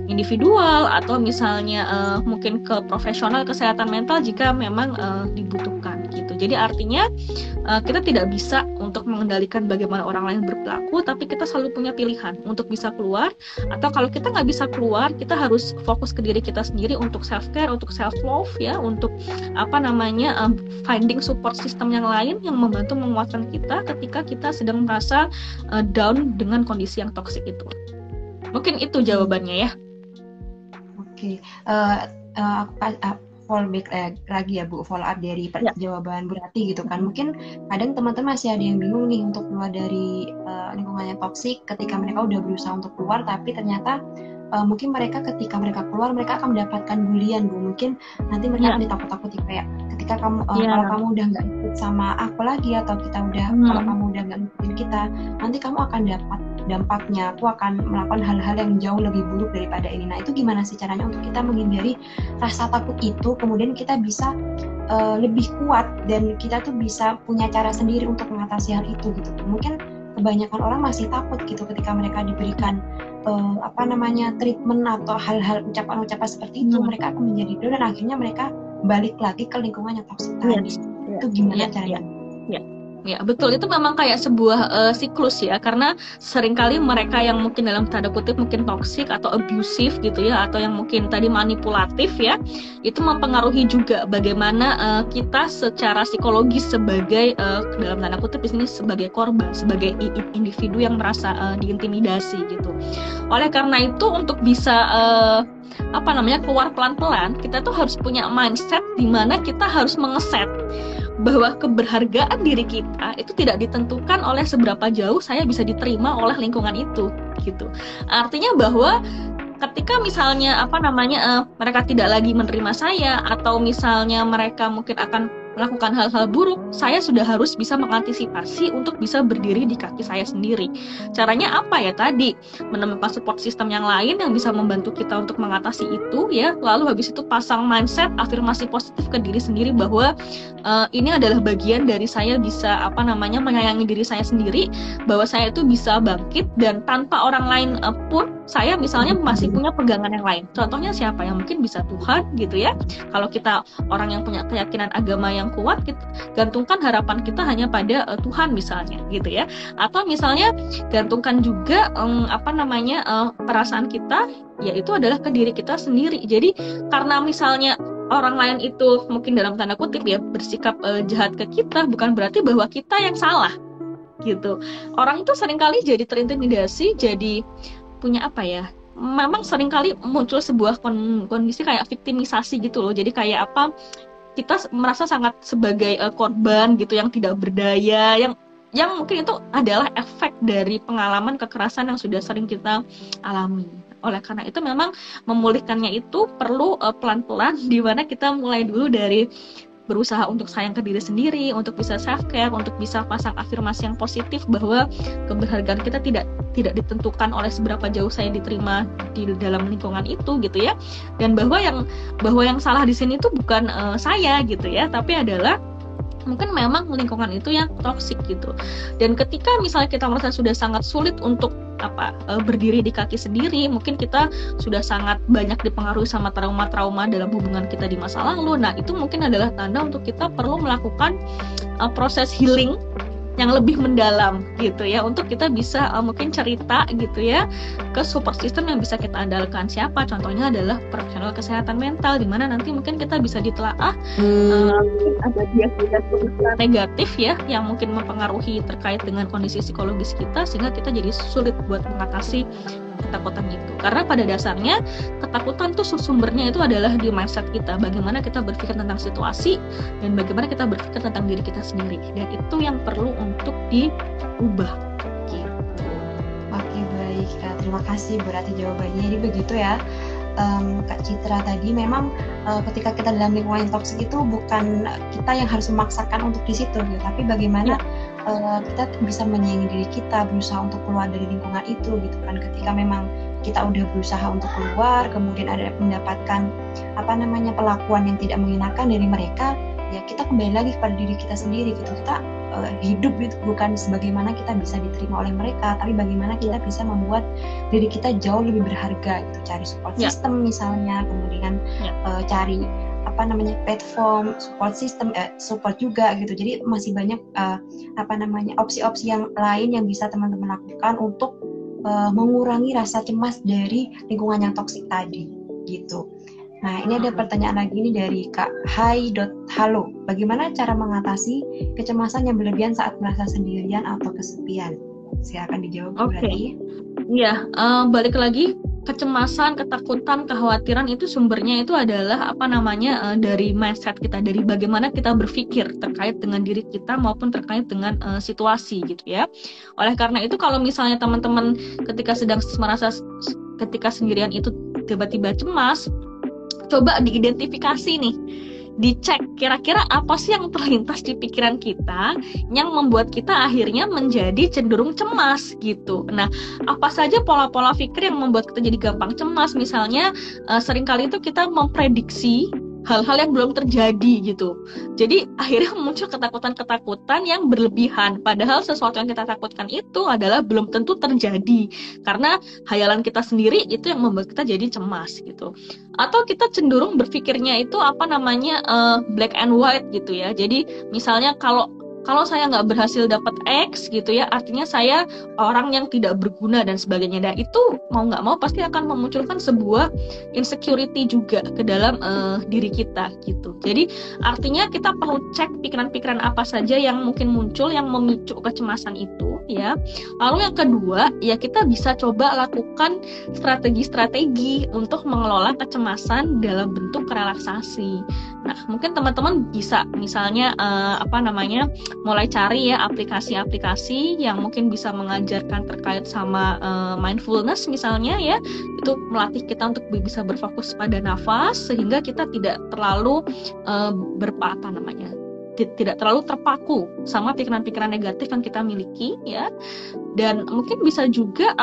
individual, atau misalnya mungkin ke profesional kesehatan mental jika memang dibutuhkan gitu. Jadi artinya kita tidak bisa untuk mengendalikan bagaimana orang lain berperilaku, tapi kita selalu punya pilihan untuk bisa keluar. Atau kalau kita nggak bisa keluar, kita harus fokus ke diri kita sendiri untuk self care, untuk self love ya, untuk finding support system yang lain yang membantu menguatkan kita ketika kita sedang merasa down dengan kondisi yang toksik itu. Mungkin itu jawabannya ya. Oke, aku fallback lagi ya Bu, follow up dari jawaban Bu Rati gitu kan. Mungkin kadang teman-teman masih ada yang bingung nih untuk keluar dari lingkungan yang toksik ketika mereka udah berusaha untuk keluar, tapi ternyata mungkin mereka ketika mereka keluar mereka akan mendapatkan bulian Bu. Mungkin nanti mereka akan ditakut-takuti kayak ketika kamu kalau kamu udah nggak ikut sama aku lagi, atau kita udah kalau kamu udah nggak ngikutin kita, nanti kamu akan dapat dampaknya, aku akan melakukan hal-hal yang jauh lebih buruk daripada ini. Nah itu gimana sih caranya untuk kita menghindari rasa takut itu, kemudian kita bisa lebih kuat dan kita tuh bisa punya cara sendiri untuk mengatasi hal itu gitu. Mungkin kebanyakan orang masih takut gitu ketika mereka diberikan treatment atau hal-hal ucapan-ucapan seperti itu, mereka akan menjadi down dan akhirnya mereka balik lagi ke lingkungan yang toksik tadi. Itu gimana caranya? Ya betul, itu memang kayak sebuah siklus ya, karena seringkali mereka yang mungkin dalam tanda kutip mungkin toksik atau abusive gitu ya, atau yang mungkin tadi manipulatif ya, itu mempengaruhi juga bagaimana kita secara psikologis sebagai dalam tanda kutip di sini sebagai korban, sebagai individu yang merasa diintimidasi gitu. Oleh karena itu untuk bisa keluar pelan-pelan, kita tuh harus punya mindset di mana kita harus mengeset bahwa keberhargaan diri kita itu tidak ditentukan oleh seberapa jauh saya bisa diterima oleh lingkungan itu gitu. Artinya bahwa ketika misalnya mereka tidak lagi menerima saya, atau misalnya mereka mungkin akan melakukan hal-hal buruk, saya sudah harus bisa mengantisipasi untuk bisa berdiri di kaki saya sendiri. Caranya apa ya tadi? Menemukan support system yang lain yang bisa membantu kita untuk mengatasi itu ya. Lalu habis itu pasang mindset afirmasi positif ke diri sendiri bahwa ini adalah bagian dari saya bisa menyayangi diri saya sendiri, bahwa saya itu bisa bangkit dan tanpa orang lain pun saya misalnya masih punya pegangan yang lain. Contohnya siapa? Yang mungkin bisa Tuhan gitu ya. Kalau kita orang yang punya keyakinan agama yang kuat, kita gantungkan harapan kita hanya pada Tuhan misalnya gitu ya. Atau misalnya gantungkan juga perasaan kita yaitu adalah ke diri kita sendiri. Jadi karena misalnya orang lain itu mungkin dalam tanda kutip ya bersikap jahat ke kita, bukan berarti bahwa kita yang salah gitu. Orang itu seringkali jadi terintimidasi, jadi punya memang seringkali muncul sebuah kondisi kayak viktimisasi gitu loh. Jadi kayak kita merasa sangat sebagai korban gitu yang tidak berdaya, yang mungkin itu adalah efek dari pengalaman kekerasan yang sudah sering kita alami. Oleh karena itu memang memulihkannya itu perlu pelan-pelan, di mana kita mulai dulu dari berusaha untuk sayang ke diri sendiri, untuk bisa self care, untuk bisa pasang afirmasi yang positif bahwa keberhargaan kita tidak ditentukan oleh seberapa jauh saya diterima di dalam lingkungan itu gitu ya. Dan bahwa yang salah di sini itu bukan saya gitu ya, tapi adalah mungkin memang lingkungan itu yang toksik gitu. Dan ketika misalnya kita merasa sudah sangat sulit untuk berdiri di kaki sendiri, mungkin kita sudah sangat banyak dipengaruhi sama trauma-trauma dalam hubungan kita di masa lalu. Nah, itu mungkin adalah tanda untuk kita perlu melakukan proses healing yang lebih mendalam gitu ya, untuk kita bisa mungkin cerita gitu ya ke support system yang bisa kita andalkan. Siapa? Contohnya adalah profesional kesehatan mental, di mana nanti mungkin kita bisa ditelaah ada bias-bias negatif ya yang mungkin mempengaruhi terkait dengan kondisi psikologis kita, sehingga kita jadi sulit buat mengatasi ketakutan itu. Karena pada dasarnya ketakutan tuh sumbernya itu adalah di mindset kita, bagaimana kita berpikir tentang situasi dan bagaimana kita berpikir tentang diri kita sendiri, dan itu yang perlu untuk diubah gitu. Oke, baik, terima kasih berarti jawabannya. Jadi begitu ya, Kak Citra tadi, memang ketika kita dalam lingkungan yang toksik itu bukan kita yang harus memaksakan untuk di situ gitu, tapi bagaimana kita bisa menyayangi diri kita, berusaha untuk keluar dari lingkungan itu gitu kan. Ketika memang kita udah berusaha untuk keluar, kemudian ada mendapatkan perlakuan yang tidak mengenakan dari mereka, ya kita kembali lagi kepada diri kita sendiri gitu. Kita hidup gitu bukan sebagaimana kita bisa diterima oleh mereka, tapi bagaimana kita bisa membuat diri kita jauh lebih berharga gitu. Cari support system misalnya, kemudian cari platform support system, support juga gitu. Jadi masih banyak opsi-opsi yang lain yang bisa teman-teman lakukan untuk mengurangi rasa cemas dari lingkungan yang toksik tadi gitu. Nah, ini ada pertanyaan lagi nih dari Kak Hai.Halo. Bagaimana cara mengatasi kecemasan yang berlebihan saat merasa sendirian atau kesepian? Silakan dijawab. Oke. Iya, balik lagi, kecemasan, ketakutan, kekhawatiran itu sumbernya itu adalah dari mindset kita, dari bagaimana kita berpikir terkait dengan diri kita maupun terkait dengan situasi gitu ya. Oleh karena itu, kalau misalnya teman-teman ketika sedang merasa ketika sendirian itu tiba-tiba cemas, coba diidentifikasi nih, dicek kira-kira apa sih yang terlintas di pikiran kita yang membuat kita akhirnya menjadi cenderung cemas gitu. Nah, apa saja pola-pola pikir yang membuat kita jadi gampang cemas? Misalnya seringkali itu kita memprediksi hal-hal yang belum terjadi gitu. Jadi akhirnya muncul ketakutan-ketakutan yang berlebihan. Padahal sesuatu yang kita takutkan itu adalah belum tentu terjadi. Karena hayalan kita sendiri itu yang membuat kita jadi cemas gitu. Atau kita cenderung berpikirnya itu black and white gitu ya. Jadi misalnya kalau saya nggak berhasil dapat X gitu ya, artinya saya orang yang tidak berguna dan sebagainya. Dan itu mau nggak mau pasti akan memunculkan sebuah insecurity juga ke dalam diri kita gitu. Jadi artinya kita perlu cek pikiran-pikiran apa saja yang mungkin muncul yang memicu kecemasan itu ya. Lalu yang kedua ya, kita bisa coba lakukan strategi-strategi untuk mengelola kecemasan dalam bentuk relaksasi. Nah, mungkin teman-teman bisa misalnya mulai cari ya aplikasi-aplikasi yang mungkin bisa mengajarkan terkait sama mindfulness misalnya ya. Itu melatih kita untuk bisa berfokus pada nafas sehingga kita tidak terlalu tidak terlalu terpaku sama pikiran-pikiran negatif yang kita miliki ya. Dan mungkin bisa juga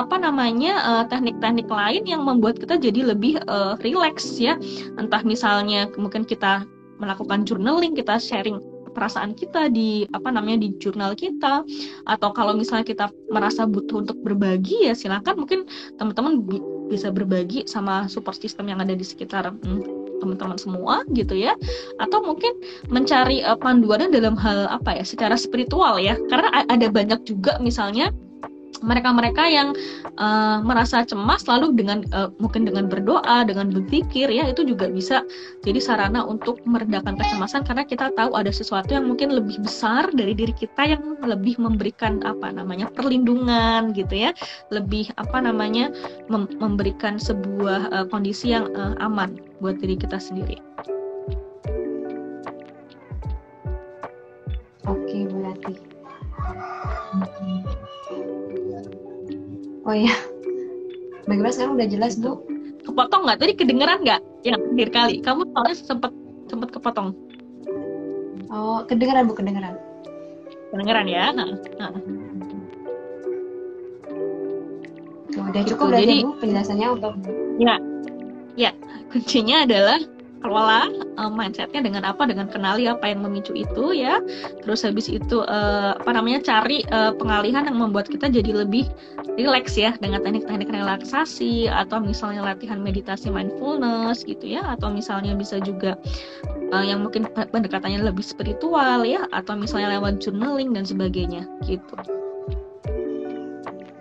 teknik-teknik lain yang membuat kita jadi lebih relax ya. Entah misalnya mungkin kita melakukan journaling, kita sharing perasaan kita di jurnal kita, atau kalau misalnya kita merasa butuh untuk berbagi ya silakan mungkin teman-teman bisa berbagi sama support system yang ada di sekitar teman-teman semua gitu ya. Atau mungkin mencari panduannya dalam hal secara spiritual ya, karena ada banyak juga misalnya mereka-mereka yang merasa cemas lalu mungkin dengan berdoa, dengan berpikir ya, itu juga bisa jadi sarana untuk meredakan kecemasan, karena kita tahu ada sesuatu yang mungkin lebih besar dari diri kita yang lebih memberikan perlindungan gitu ya, lebih memberikan sebuah kondisi yang aman buat diri kita sendiri. Oke, berarti. Oh ya, bagaimana sekarang udah jelas Bu? Kepotong nggak? Tadi kedengeran nggak? Yang terakhir kali, kamu soalnya sempat kepotong. Oh, kedengeran Bu, kedengeran. Kedengeran ya? Udah cukup berarti Bu penjelasannya untuk. Ya, kuncinya adalah kelola mindsetnya dengan dengan kenali apa yang memicu itu ya. Terus habis itu cari pengalihan yang membuat kita jadi lebih rileks ya, dengan teknik-teknik relaksasi atau misalnya latihan meditasi mindfulness gitu ya, atau misalnya bisa juga yang mungkin pendekatannya lebih spiritual ya, atau misalnya lewat journaling dan sebagainya gitu.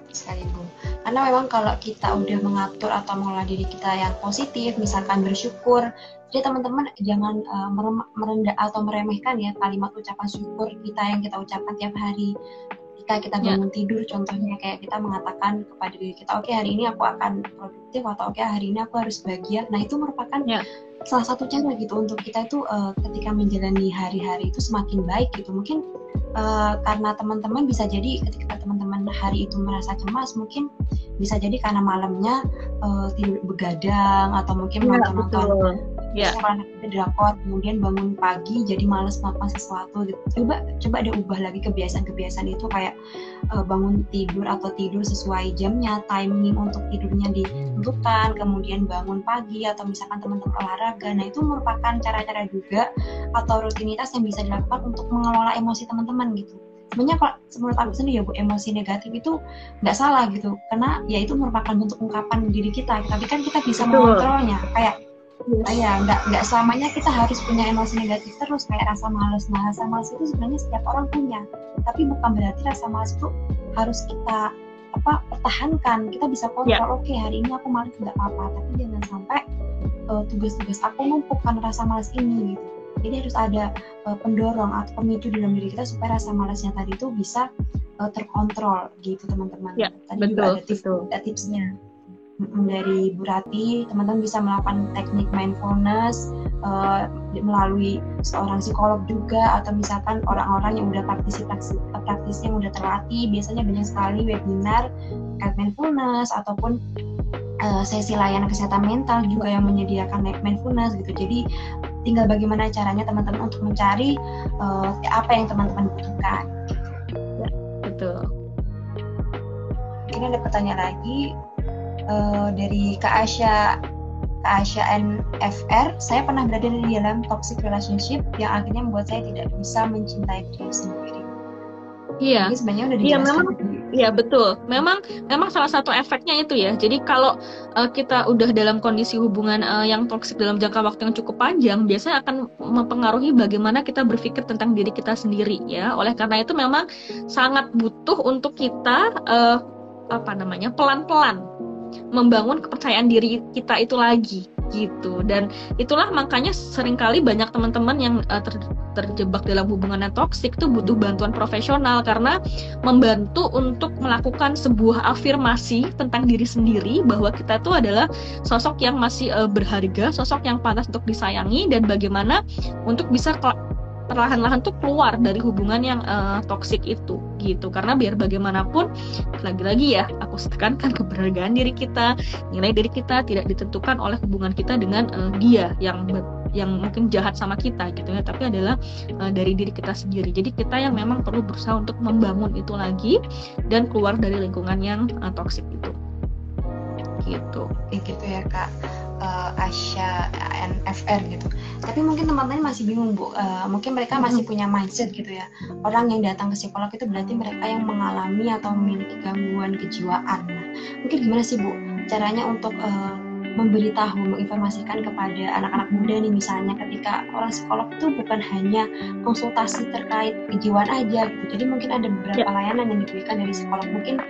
Sekali Bu. Karena memang kalau kita udah mengatur atau mengelola diri kita yang positif, misalkan bersyukur, jadi teman-teman jangan merendah atau meremehkan ya kalimat ucapan syukur kita yang kita ucapkan tiap hari. Ketika kita bangun tidur, contohnya kayak kita mengatakan kepada diri kita, oke, hari ini aku akan produktif, atau oke, hari ini aku harus bahagia. Nah, itu merupakan salah satu cara gitu untuk kita itu ketika menjalani hari-hari itu semakin baik gitu. Mungkin karena teman-teman bisa jadi ketika teman-teman hari itu merasa cemas, mungkin Bisa jadi karena malamnya tidur begadang atau mungkin nonton drakor, kemudian bangun pagi jadi malas melakukan sesuatu gitu. Coba deh ubah lagi kebiasaan itu, kayak bangun tidur atau tidur sesuai jamnya, timing untuk tidurnya ditentukan, kemudian bangun pagi atau misalkan teman-teman olahraga. Nah, itu merupakan cara-cara juga atau rutinitas yang bisa dilakukan untuk mengelola emosi teman-teman gitu. Sebenarnya kalau menurut aku sendiri ya Bu, emosi negatif itu nggak salah gitu, karena ya itu merupakan bentuk ungkapan diri kita, tapi kan kita bisa mengontrolnya. Kayak nggak selamanya kita harus punya emosi negatif terus, kayak rasa malas. Nah, rasa malas itu sebenarnya setiap orang punya, tapi bukan berarti rasa malas itu harus kita pertahankan. Kita bisa kontrol, oke, hari ini aku malas nggak apa-apa, tapi jangan sampai tugas-tugas aku menumpukkan rasa malas ini gitu. Jadi harus ada pendorong atau pemicu dalam diri kita supaya rasa malasnya tadi itu bisa terkontrol gitu, teman-teman. Tadi juga ada tipsnya dari Bu Rati. Teman-teman bisa melakukan teknik mindfulness melalui seorang psikolog juga, atau misalkan orang-orang yang udah praktisi yang udah terlatih. Biasanya banyak sekali webinar terkait mindfulness ataupun sesi layanan kesehatan mental juga yang menyediakan mindfulness gitu. Jadi tinggal bagaimana caranya teman-teman untuk mencari apa yang teman-teman butuhkan. Betul. Ini ada pertanyaan lagi dari Kak Asya NFR. Saya pernah berada di dalam toxic relationship yang akhirnya membuat saya tidak bisa mencintai diri sendiri. Iya. Ini sebenarnya udah dijelaskan. Iya, betul. Memang salah satu efeknya itu ya. Jadi kalau kita udah dalam kondisi hubungan yang toksik dalam jangka waktu yang cukup panjang, biasanya akan mempengaruhi bagaimana kita berpikir tentang diri kita sendiri ya. Oleh karena itu memang sangat butuh untuk kita pelan-pelan membangun kepercayaan diri kita itu lagi gitu. Dan itulah makanya seringkali banyak teman-teman yang terjebak dalam hubungan yang toksik itu butuh bantuan profesional, karena membantu untuk melakukan sebuah afirmasi tentang diri sendiri bahwa kita itu adalah sosok yang masih berharga, sosok yang pantas untuk disayangi, dan bagaimana untuk bisa perlahan-lahan tuh keluar dari hubungan yang toksik itu gitu. Karena biar bagaimanapun, lagi-lagi ya aku tekankan, keberhargaan diri kita, nilai diri kita tidak ditentukan oleh hubungan kita dengan dia yang mungkin jahat sama kita gitu ya, tapi adalah dari diri kita sendiri. Jadi kita yang memang perlu berusaha untuk membangun itu lagi dan keluar dari lingkungan yang toksik itu gitu. Gitu ya Kak Asya NFR gitu. Tapi mungkin teman-teman masih bingung Bu, mungkin mereka masih punya mindset gitu ya, orang yang datang ke psikolog itu berarti mereka yang mengalami atau memiliki gangguan kejiwaan. Nah, mungkin gimana sih Bu caranya untuk memberitahu, menginformasikan kepada anak-anak muda nih, misalnya ketika orang psikolog itu bukan hanya konsultasi terkait kejiwaan aja gitu. Jadi mungkin ada beberapa layanan yang diberikan dari psikolog. Mungkin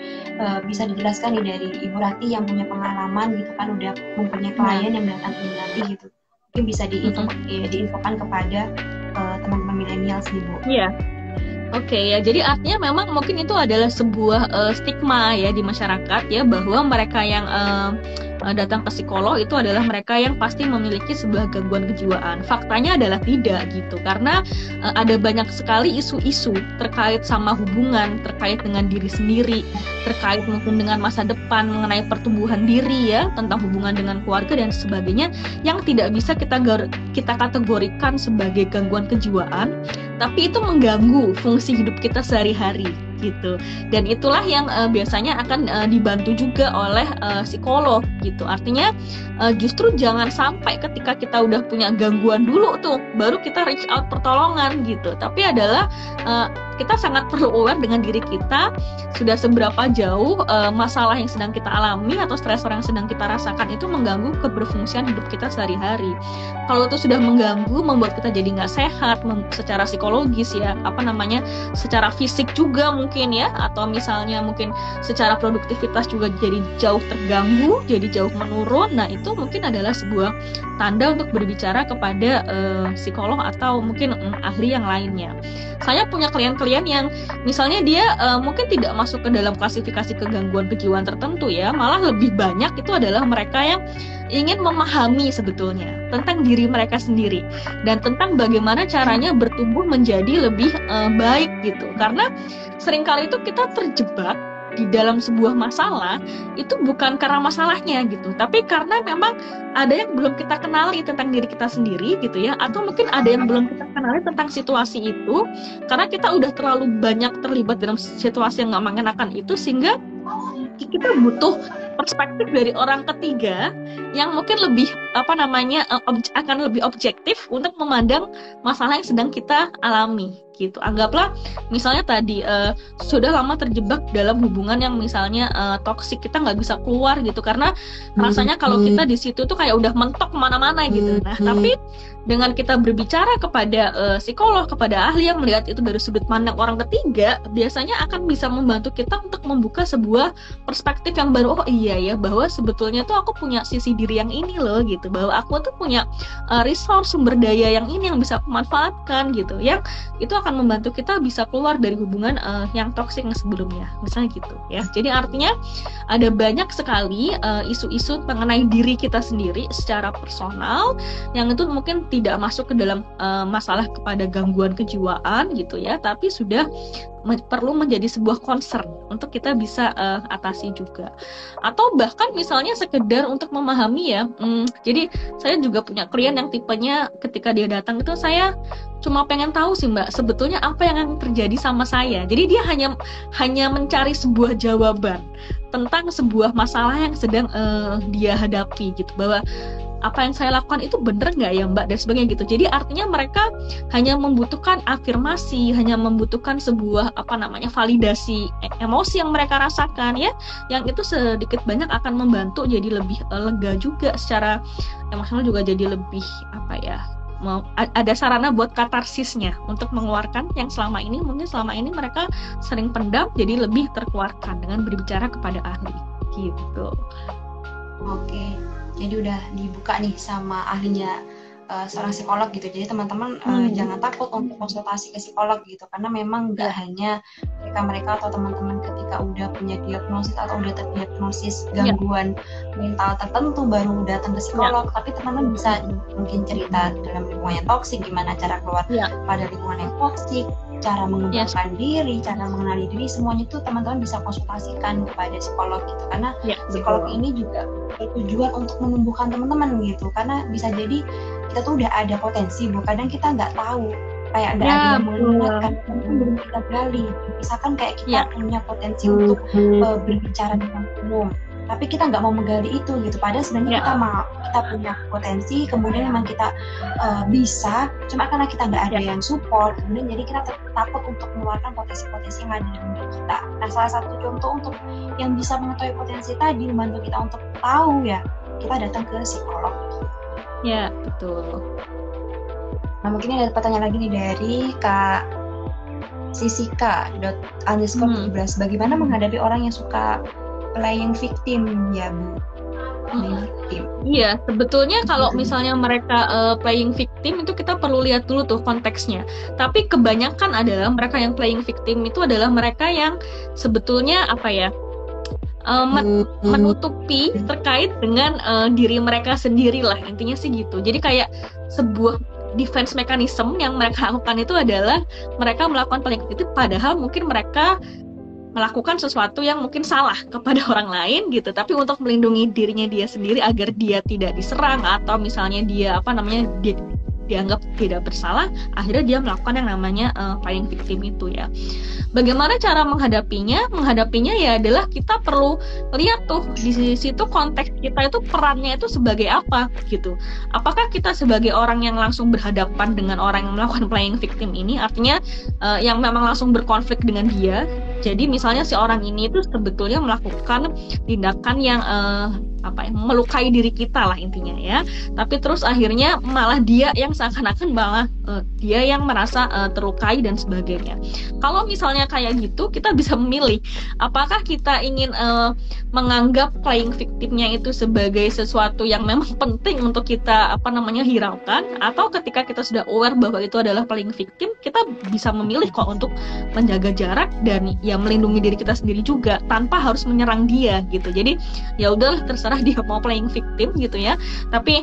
bisa dijelaskan nih dari Ibu Rati yang punya pengalaman gitu kan, udah mempunyai klien yang datang ke Ibu Rati gitu. Mungkin bisa diinfokan kepada teman-teman milenial sih Bu. Iya. Oke ya, jadi artinya memang mungkin itu adalah sebuah stigma ya di masyarakat ya, bahwa mereka yang datang ke psikolog itu adalah mereka yang pasti memiliki sebuah gangguan kejiwaan. Faktanya adalah tidak gitu, karena ada banyak sekali isu-isu terkait sama hubungan, terkait dengan diri sendiri, terkait mungkin dengan masa depan, mengenai pertumbuhan diri ya, tentang hubungan dengan keluarga dan sebagainya, yang tidak bisa kita kategorikan sebagai gangguan kejiwaan, tapi itu mengganggu fungsi hidup kita sehari-hari gitu. Dan itulah yang biasanya akan dibantu juga oleh psikolog gitu. Artinya justru jangan sampai ketika kita udah punya gangguan dulu tuh baru kita reach out pertolongan gitu. Tapi adalah kita sangat perlu aware dengan diri kita, sudah seberapa jauh masalah yang sedang kita alami atau stresor yang sedang kita rasakan itu mengganggu keberfungsian hidup kita sehari-hari. Kalau itu sudah mengganggu, membuat kita jadi nggak sehat secara psikologis ya, secara fisik juga mungkin ya, atau misalnya mungkin secara produktivitas juga jadi jauh terganggu, jadi jauh menurun. Nah, itu mungkin adalah sebuah tanda untuk berbicara kepada psikolog atau mungkin ahli yang lainnya. Saya punya klien-klien yang misalnya dia mungkin tidak masuk ke dalam klasifikasi kegangguan kejiwaan tertentu ya, malah lebih banyak itu adalah mereka yang ingin memahami sebetulnya tentang diri mereka sendiri dan tentang bagaimana caranya bertumbuh menjadi lebih baik gitu. Karena seringkali itu kita terjebak di dalam sebuah masalah itu bukan karena masalahnya gitu, tapi karena memang ada yang belum kita kenali tentang diri kita sendiri gitu ya, atau mungkin ada yang belum kita kenali tentang situasi itu karena kita udah terlalu banyak terlibat dalam situasi yang nggak mengenakan itu, sehingga kita butuh perspektif dari orang ketiga yang mungkin lebih akan lebih objektif untuk memandang masalah yang sedang kita alami gitu. Anggaplah misalnya tadi sudah lama terjebak dalam hubungan yang misalnya toksik, kita nggak bisa keluar gitu karena rasanya kalau kita di situ tuh kayak udah mentok kemana-mana gitu. Nah tapi dengan kita berbicara kepada psikolog, kepada ahli yang melihat itu dari sudut pandang orang ketiga, biasanya akan bisa membantu kita untuk membuka sebuah perspektif yang baru. Oh iya ya, bahwa sebetulnya tuh aku punya sisi diri yang ini loh gitu, bahwa aku tuh punya resource, sumber daya yang ini yang bisa aku manfaatkan gitu, yang itu akan membantu kita bisa keluar dari hubungan yang toksik sebelumnya, misalnya gitu ya. Jadi artinya ada banyak sekali isu-isu mengenai diri kita sendiri secara personal yang itu mungkin tidak masuk ke dalam masalah kepada gangguan kejiwaan gitu ya, tapi sudah perlu menjadi sebuah concern untuk kita bisa atasi juga. Atau bahkan misalnya sekedar untuk memahami ya, jadi saya juga punya klien yang tipenya ketika dia datang itu saya cuma pengen tahu sih Mbak, sebetulnya apa yang akan terjadi sama saya. Jadi dia hanya mencari sebuah jawaban tentang sebuah masalah yang sedang dia hadapi gitu, bahwa apa yang saya lakukan itu bener nggak ya Mbak, dan sebagainya gitu. Jadi artinya mereka hanya membutuhkan afirmasi, hanya membutuhkan sebuah validasi emosi yang mereka rasakan ya, yang itu sedikit banyak akan membantu jadi lebih lega juga secara emosional, juga jadi lebih ada sarana buat katarsisnya untuk mengeluarkan yang selama ini mereka sering pendam, jadi lebih terkeluarkan dengan berbicara kepada ahli gitu. Oke, jadi udah dibuka nih sama ahlinya seorang psikolog gitu. Jadi teman-teman jangan takut untuk konsultasi ke psikolog gitu, karena memang nggak hanya mereka atau teman-teman ketika udah punya diagnosis atau udah terdiagnosis gangguan mental tertentu baru datang ke psikolog, tapi teman-teman bisa mungkin cerita dalam lingkungan yang toksik, gimana cara keluar pada lingkungan yang toksik, cara mengembangkan diri, cara mengenali diri, semuanya itu teman-teman bisa konsultasikan kepada psikolog gitu, karena psikolog ini juga bertujuan untuk menumbuhkan teman-teman gitu, karena bisa jadi kita tuh udah ada potensi, kadang kita nggak tahu, kayak nggak ada yang mengingatkan, belum kita gali. Misalkan kayak kita punya potensi untuk berbicara dengan umum, tapi kita nggak mau menggali itu gitu, padahal sebenarnya kita punya potensi, kemudian memang kita bisa, cuma karena kita nggak ada yang support, kemudian jadi kita takut untuk mengeluarkan potensi-potensi yang ada dalam diri kita. Nah, salah satu contoh untuk yang bisa mengetahui potensi tadi, membantu kita untuk tahu ya, kita datang ke psikolog. Ya, betul. Nah, mungkin ada pertanyaan lagi nih dari Kak Sisika__17. Bagaimana menghadapi orang yang suka playing victim ya Bu? Iya, sebetulnya kalau misalnya mereka playing victim itu kita perlu lihat dulu tuh konteksnya. Tapi kebanyakan adalah mereka yang playing victim itu adalah mereka yang sebetulnya menutupi terkait dengan diri mereka sendiri lah, intinya sih gitu. Jadi kayak sebuah defense mechanism yang mereka lakukan itu adalah mereka melakukan playing victim, padahal mungkin mereka melakukan sesuatu yang mungkin salah kepada orang lain gitu, tapi untuk melindungi dirinya dia sendiri agar dia tidak diserang, atau misalnya dia dianggap tidak bersalah, akhirnya dia melakukan yang namanya playing victim itu ya. Bagaimana cara menghadapinya? Menghadapinya ya adalah kita perlu lihat tuh di situ konteks kita itu, perannya itu sebagai apa gitu. Apakah kita sebagai orang yang langsung berhadapan dengan orang yang melakukan playing victim ini, artinya yang memang langsung berkonflik dengan dia. Jadi misalnya si orang ini itu sebetulnya melakukan tindakan yang melukai diri kita lah intinya ya. Tapi terus akhirnya malah dia yang seakan-akan dia yang merasa terlukai dan sebagainya. Kalau misalnya kayak gitu, kita bisa memilih apakah kita ingin menganggap playing victimnya itu sebagai sesuatu yang memang penting untuk kita hiraukan, atau ketika kita sudah aware bahwa itu adalah playing victim, kita bisa memilih kok untuk menjaga jarak dan ya melindungi diri kita sendiri juga tanpa harus menyerang dia gitu. Jadi ya udahlah, terserah dia mau playing victim gitu ya, tapi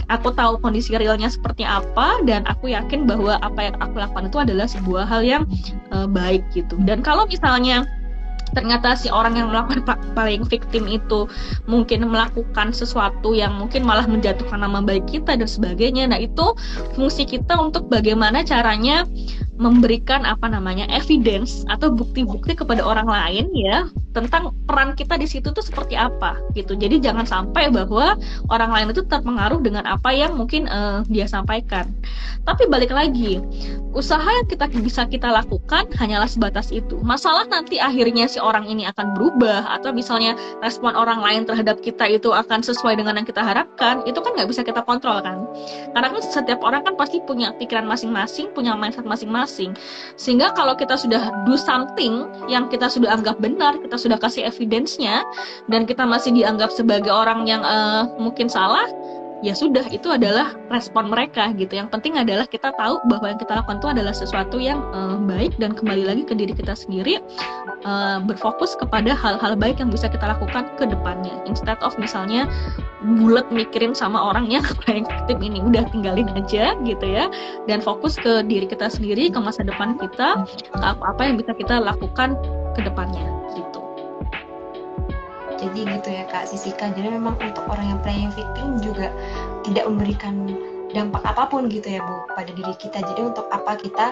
aku tahu kondisi realnya seperti apa, dan aku yakin bahwa apa yang aku lakukan itu adalah sebuah hal yang baik gitu. Dan kalau misalnya ternyata si orang yang melakukan paling victim itu mungkin melakukan sesuatu yang mungkin malah menjatuhkan nama baik kita dan sebagainya. Nah, itu fungsi kita untuk bagaimana caranya memberikan evidence atau bukti-bukti kepada orang lain ya tentang peran kita di situ tuh seperti apa gitu. Jadi jangan sampai bahwa orang lain itu terpengaruh dengan apa yang mungkin dia sampaikan. Tapi balik lagi, usaha yang bisa kita lakukan hanyalah sebatas itu. Masalah nanti akhirnya si orang ini akan berubah atau misalnya respon orang lain terhadap kita itu akan sesuai dengan yang kita harapkan, itu kan nggak bisa kita kontrol kan. Karena kan setiap orang kan pasti punya pikiran masing-masing, punya mindset masing-masing. Sehingga kalau kita sudah do something yang kita sudah anggap benar, kita sudah kasih evidence-nya, dan kita masih dianggap sebagai orang yang mungkin salah, ya sudah, itu adalah respon mereka gitu. Yang penting adalah kita tahu bahwa yang kita lakukan itu adalah sesuatu yang baik, dan kembali lagi ke diri kita sendiri, berfokus kepada hal-hal baik yang bisa kita lakukan ke depannya, instead of misalnya bulat mikirin sama orang yang paling victim ini. Udah tinggalin aja gitu ya, dan fokus ke diri kita sendiri, ke masa depan kita, apa yang bisa kita lakukan ke depannya gitu. Jadi gitu ya Kak Sisika, jadi memang untuk orang yang playing victim juga tidak memberikan dampak apapun gitu ya Bu pada diri kita. Jadi untuk apa kita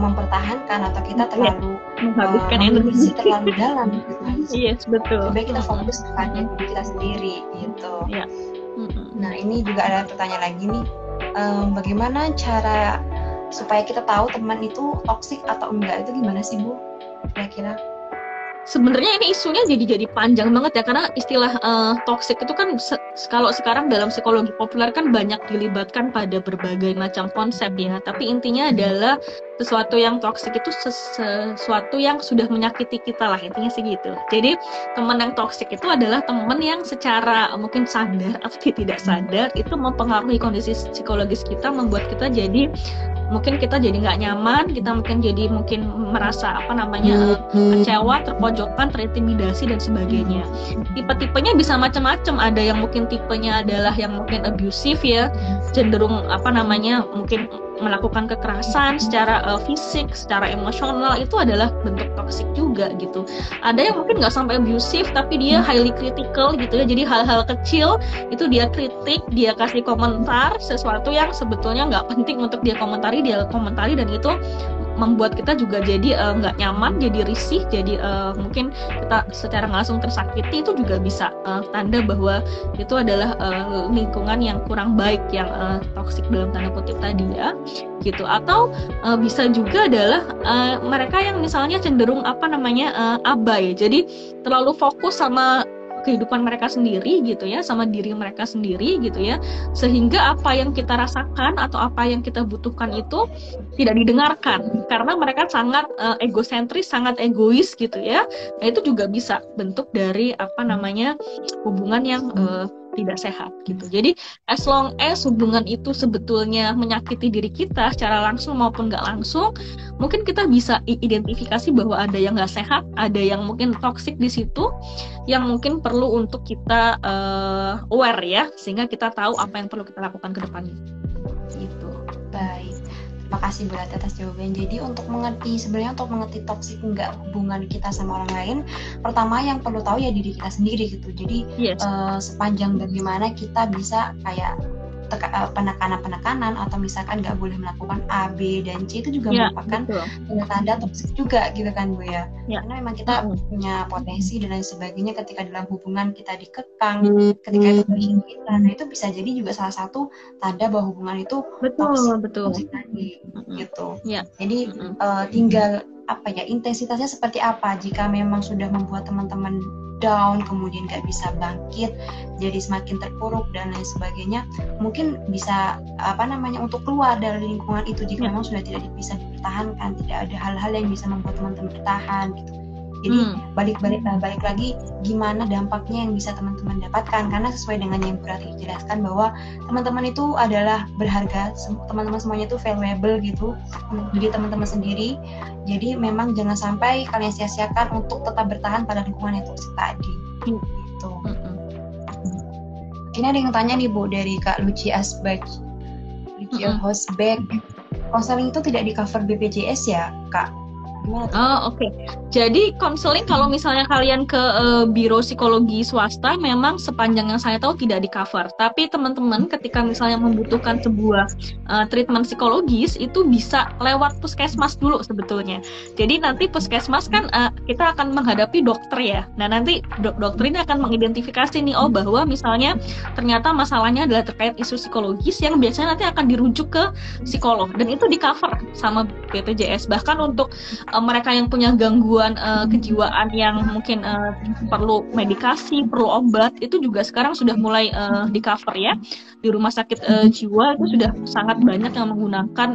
mempertahankan atau kita terlalu menghabiskan energi terlalu dalam gitu. Yes, betul. Lebih baik kita fokus kepada diri kita sendiri gitu. Yeah. Nah, ini juga ada pertanyaan lagi nih, bagaimana cara supaya kita tahu teman itu toksik atau enggak, itu gimana sih Bu kira-kira? Sebenarnya ini isunya jadi panjang banget ya, karena istilah toxic itu kan kalau sekarang dalam psikologi populer kan banyak dilibatkan pada berbagai macam konsep ya. Tapi intinya adalah sesuatu yang toxic itu sesuatu yang sudah menyakiti kita lah, intinya sih gitu. Jadi teman yang toxic itu adalah teman yang secara mungkin sadar atau tidak sadar itu mempengaruhi kondisi psikologis kita, membuat kita jadi mungkin kita jadi nggak nyaman, kita mungkin jadi merasa kecewa, terpojokan, terintimidasi dan sebagainya. Tipe-tipenya bisa macam-macam. Ada yang mungkin tipenya adalah yang mungkin abusive ya, cenderung mungkin melakukan kekerasan secara fisik, secara emosional, itu adalah bentuk toksik juga gitu. Ada yang mungkin nggak sampai abusive tapi dia highly critical gitu ya, jadi hal-hal kecil itu dia kritik, dia kasih komentar sesuatu yang sebetulnya nggak penting untuk dia komentari, dan itu membuat kita juga jadi nggak nyaman, jadi risih, jadi mungkin kita secara langsung tersakiti. Itu juga bisa tanda bahwa itu adalah lingkungan yang kurang baik, yang toksik dalam tanda kutip tadi ya gitu. Atau bisa juga adalah mereka yang misalnya cenderung abai, jadi terlalu fokus sama kehidupan mereka sendiri gitu ya, sama diri mereka sendiri gitu ya, sehingga apa yang kita rasakan atau apa yang kita butuhkan itu tidak didengarkan, karena mereka sangat egosentris, sangat egois gitu ya. Nah, itu juga bisa bentuk dari hubungan yang tidak sehat gitu. Jadi as long as hubungan itu sebetulnya menyakiti diri kita secara langsung maupun nggak langsung, mungkin kita bisa identifikasi bahwa ada yang nggak sehat, ada yang mungkin toksik di situ, yang mungkin perlu untuk kita aware ya, sehingga kita tahu apa yang perlu kita lakukan ke depannya. Gitu. Baik. Terima kasih Bu Rati atas jawaban. Jadi untuk mengerti toksik enggak hubungan kita sama orang lain, pertama yang perlu tahu ya diri kita sendiri gitu. Jadi yes. Sepanjang bagaimana kita bisa kayak penekanan atau misalkan nggak boleh melakukan A, B, dan C, itu juga merupakan tanda toksik juga gitu kan Bu ya. Karena memang kita punya potensi dan lain sebagainya ketika dalam hubungan kita dikekang, ketika itu berhenti kita. Nah, itu bisa jadi juga salah satu tanda bahwa hubungan itu toksik tadi gitu. Jadi tinggal intensitasnya seperti apa. Jika memang sudah membuat teman-teman down, kemudian nggak bisa bangkit, jadi semakin terpuruk dan lain sebagainya, mungkin bisa untuk keluar dari lingkungan itu jika memang sudah tidak bisa dipertahankan, tidak ada hal-hal yang bisa membuat teman-teman bertahan gitu. Jadi balik lagi gimana dampaknya yang bisa teman-teman dapatkan, karena sesuai dengan yang Bu Rati jelaskan bahwa teman-teman itu adalah berharga, teman-teman semuanya itu valuable gitu bagi teman-teman sendiri. Jadi memang jangan sampai kalian sia-siakan untuk tetap bertahan pada lingkungan yang toksik tadi gitu. Ini ada yang tanya nih Bu dari Kak Luci Hosbek. Konseling itu tidak di cover BPJS ya Kak? Oke. Jadi konseling kalau misalnya kalian ke biro psikologi swasta memang sepanjang yang saya tahu tidak di cover. Tapi teman-teman ketika misalnya membutuhkan sebuah treatment psikologis itu bisa lewat puskesmas dulu sebetulnya. Jadi nanti puskesmas kan kita akan menghadapi dokter ya. Nah nanti dokter ini akan mengidentifikasi nih bahwa misalnya ternyata masalahnya adalah terkait isu psikologis yang biasanya nanti akan dirujuk ke psikolog dan itu di cover sama BPJS. Bahkan untuk mereka yang punya gangguan kejiwaan yang mungkin perlu medikasi, perlu obat, itu juga sekarang sudah mulai di cover ya. Di rumah sakit jiwa itu sudah sangat banyak yang menggunakan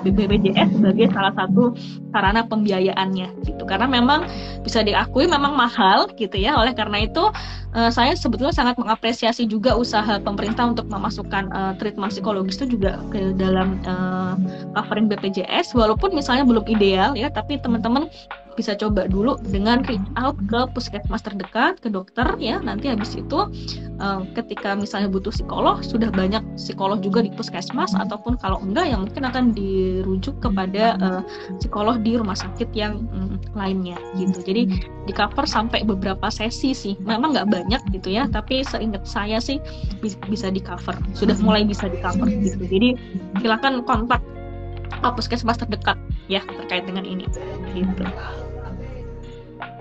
BPJS sebagai salah satu sarana pembiayaannya gitu. Karena memang bisa diakui memang mahal gitu ya. Oleh karena itu saya sebetulnya sangat mengapresiasi juga usaha pemerintah untuk memasukkan treatment psikologis itu juga ke dalam covering BPJS, walaupun misalnya belum ideal ya, tapi teman-teman bisa coba dulu dengan reach out ke puskesmas terdekat, ke dokter ya. Nanti habis itu ketika misalnya butuh psikolog, sudah banyak psikolog juga di puskesmas, ataupun kalau enggak ya mungkin akan dirujuk kepada psikolog di rumah sakit yang lainnya gitu. Jadi di cover sampai beberapa sesi sih, memang nggak banyak gitu ya, tapi seingat saya sih bisa di cover, sudah mulai bisa di cover gitu. Jadi silakan kontak puskesmas terdekat ya terkait dengan ini gitu.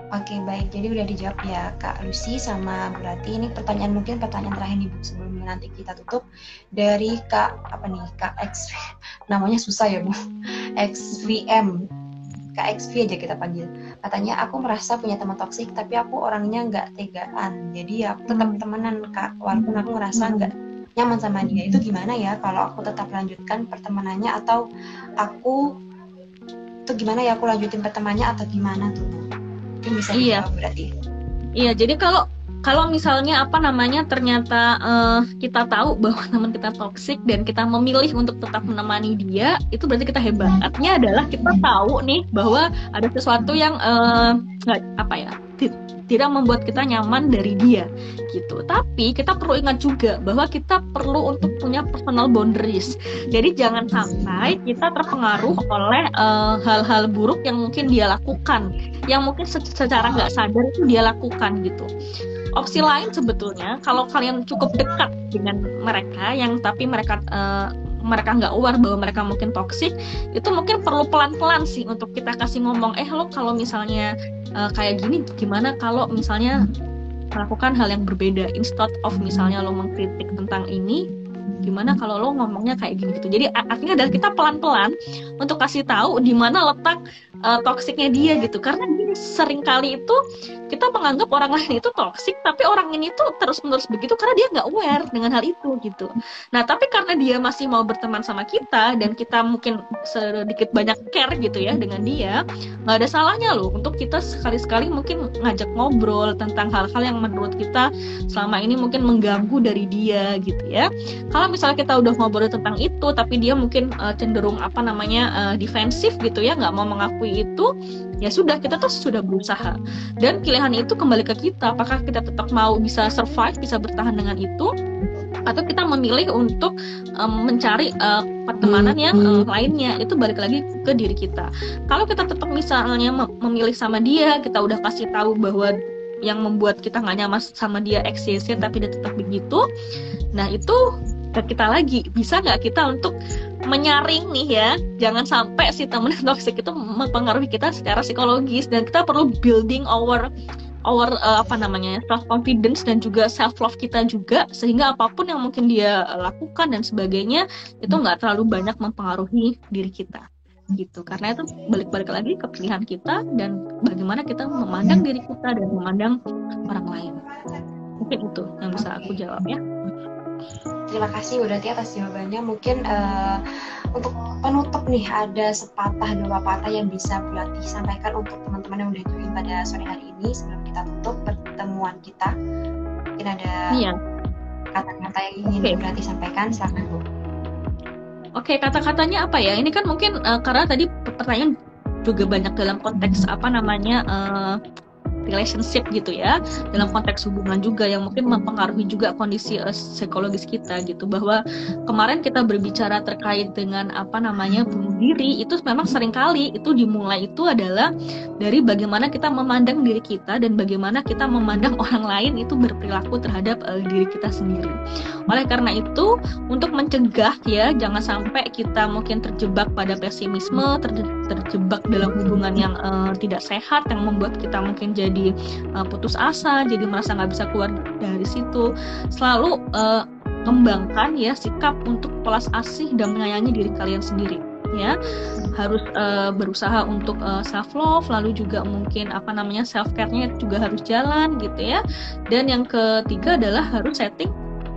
Oke, baik. Jadi udah dijawab ya Kak Lucy sama Bu Rati. Ini pertanyaan terakhir nih Bu sebelum nanti kita tutup dari Kak X, namanya susah ya Bu. XVM. Kak XV aja kita panggil. Katanya aku merasa punya teman toksik tapi aku orangnya nggak tegaan. Jadi aku tetap temenan Kak, walaupun aku ngerasa nggak nyaman sama dia. Itu gimana ya kalau aku tetap lanjutkan pertemanannya, atau aku itu gimana ya aku lanjutin pertemanannya atau gimana tuh Bu? Mungkin bisa dijawab berarti. Iya, jadi kalau misalnya ternyata kita tahu bahwa teman kita toksik dan kita memilih untuk tetap menemani dia, itu berarti kita hebat. Artinya adalah kita tahu nih bahwa ada sesuatu yang tidak membuat kita nyaman dari dia gitu. Tapi kita perlu ingat juga bahwa kita perlu untuk punya personal boundaries. Jadi jangan sampai kita terpengaruh oleh hal-hal buruk yang mungkin dia lakukan, yang mungkin secara nggak sadar itu dia lakukan gitu. Opsi lain sebetulnya kalau kalian cukup dekat dengan mereka yang tapi mereka nggak aware bahwa mereka mungkin toksik, itu mungkin perlu pelan-pelan sih untuk kita kasih ngomong, lo kalau misalnya kayak gini gimana kalau misalnya melakukan hal yang berbeda, instead of misalnya lo mengkritik tentang ini, gimana kalau lo ngomongnya kayak gini gitu. Jadi artinya adalah kita pelan-pelan untuk kasih tahu di mana letak toksiknya dia gitu. Karena gini, sering kali itu kita menganggap orang lain itu toksik, tapi orang ini tuh terus-menerus begitu karena dia nggak aware dengan hal itu gitu. Nah tapi karena dia masih mau berteman sama kita dan kita mungkin sedikit banyak care gitu ya dengan dia, nggak ada salahnya loh untuk kita sekali-sekali mungkin ngajak ngobrol tentang hal-hal yang menurut kita selama ini mungkin mengganggu dari dia gitu ya. Kalau misalnya kita udah ngobrol tentang itu tapi dia mungkin cenderung defensif gitu ya, nggak mau mengakui itu, ya sudah, kita tuh sudah berusaha dan pilihan itu kembali ke kita, apakah kita tetap mau bisa survive, bisa bertahan dengan itu, atau kita memilih untuk mencari pertemanan yang lainnya. Itu balik lagi ke diri kita. Kalau kita tetap misalnya memilih sama dia, kita udah kasih tahu bahwa yang membuat kita nggak nyaman sama dia XYZ tapi dia tetap begitu, nah itu ke kita lagi, bisa nggak kita untuk menyaring nih ya, jangan sampai si teman toksik itu mempengaruhi kita secara psikologis, dan kita perlu building our self confidence dan juga self love kita juga, sehingga apapun yang mungkin dia lakukan dan sebagainya itu nggak terlalu banyak mempengaruhi diri kita gitu. Karena itu balik lagi ke pilihan kita dan bagaimana kita memandang diri kita dan memandang orang lain. Mungkin itu yang bisa aku jawab ya. Terima kasih Bu Rati atas jawabannya. Mungkin untuk penutup nih, ada sepatah dua patah yang bisa Bu Rati sampaikan untuk teman-teman yang udah join pada sore hari ini sebelum kita tutup pertemuan kita. Mungkin ada kata-kata yang ingin Bu Rati sampaikan, silakan Bu. Oke, kata-katanya apa ya? Ini kan mungkin karena tadi pertanyaan juga banyak dalam konteks relationship gitu ya, dalam konteks hubungan juga yang mungkin mempengaruhi juga kondisi psikologis kita gitu. Bahwa kemarin kita berbicara terkait dengan bunuh diri, itu memang seringkali itu dimulai itu adalah dari bagaimana kita memandang diri kita dan bagaimana kita memandang orang lain itu berperilaku terhadap diri kita sendiri. Oleh karena itu, untuk mencegah ya, jangan sampai kita mungkin terjebak pada pesimisme, terjebak dalam hubungan yang tidak sehat, yang membuat kita mungkin jadi putus asa, jadi merasa nggak bisa keluar dari situ. Selalu kembangkan ya sikap untuk pelas asih dan menyayangi diri kalian sendiri. Ya, harus berusaha untuk self love, lalu juga mungkin self care-nya juga harus jalan gitu ya. Dan yang ketiga adalah harus setting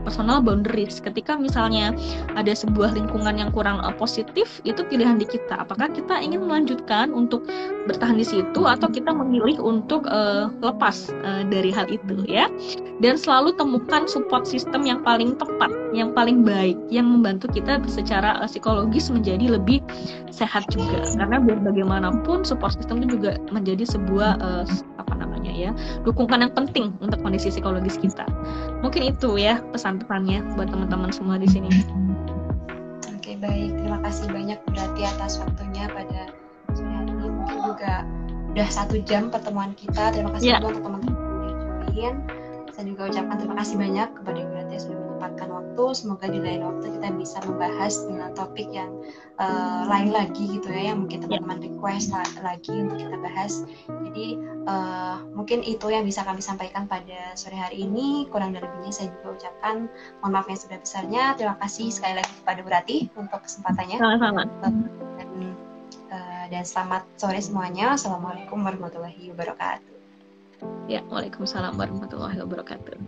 personal boundaries. Ketika misalnya ada sebuah lingkungan yang kurang positif, itu pilihan di kita. Apakah kita ingin melanjutkan untuk bertahan di situ atau kita memilih untuk lepas dari hal itu ya. Dan selalu temukan support system yang paling tepat, yang paling baik, yang membantu kita secara psikologis menjadi lebih sehat juga. Karena biar bagaimanapun support system itu juga menjadi sebuah dukungan yang penting untuk kondisi psikologis kita. Mungkin itu ya pesan-pesannya buat teman-teman semua di sini. Oke, baik. Terima kasih banyak berarti atas waktunya pada sore hari ini. Mungkin juga udah 1 jam pertemuan kita. Terima kasih juga untuk teman-teman yang udah join. Saya juga ucapkan terima kasih banyak kepada berarti yang sudah menyempatkan waktu. Semoga di lain waktu kita bisa membahas dengan topik yang lain lagi gitu ya, yang mungkin teman-teman request lagi untuk kita bahas. Jadi mungkin itu yang bisa kami sampaikan pada sore hari ini. Kurang dan lebihnya saya juga ucapkan mohon maaf yang sebesar-besarnya. Terima kasih sekali lagi kepada Bu Rati untuk kesempatannya. Sama-sama. Dan selamat sore semuanya. Assalamualaikum warahmatullahi wabarakatuh. Ya, waalaikumsalam warahmatullahi wabarakatuh.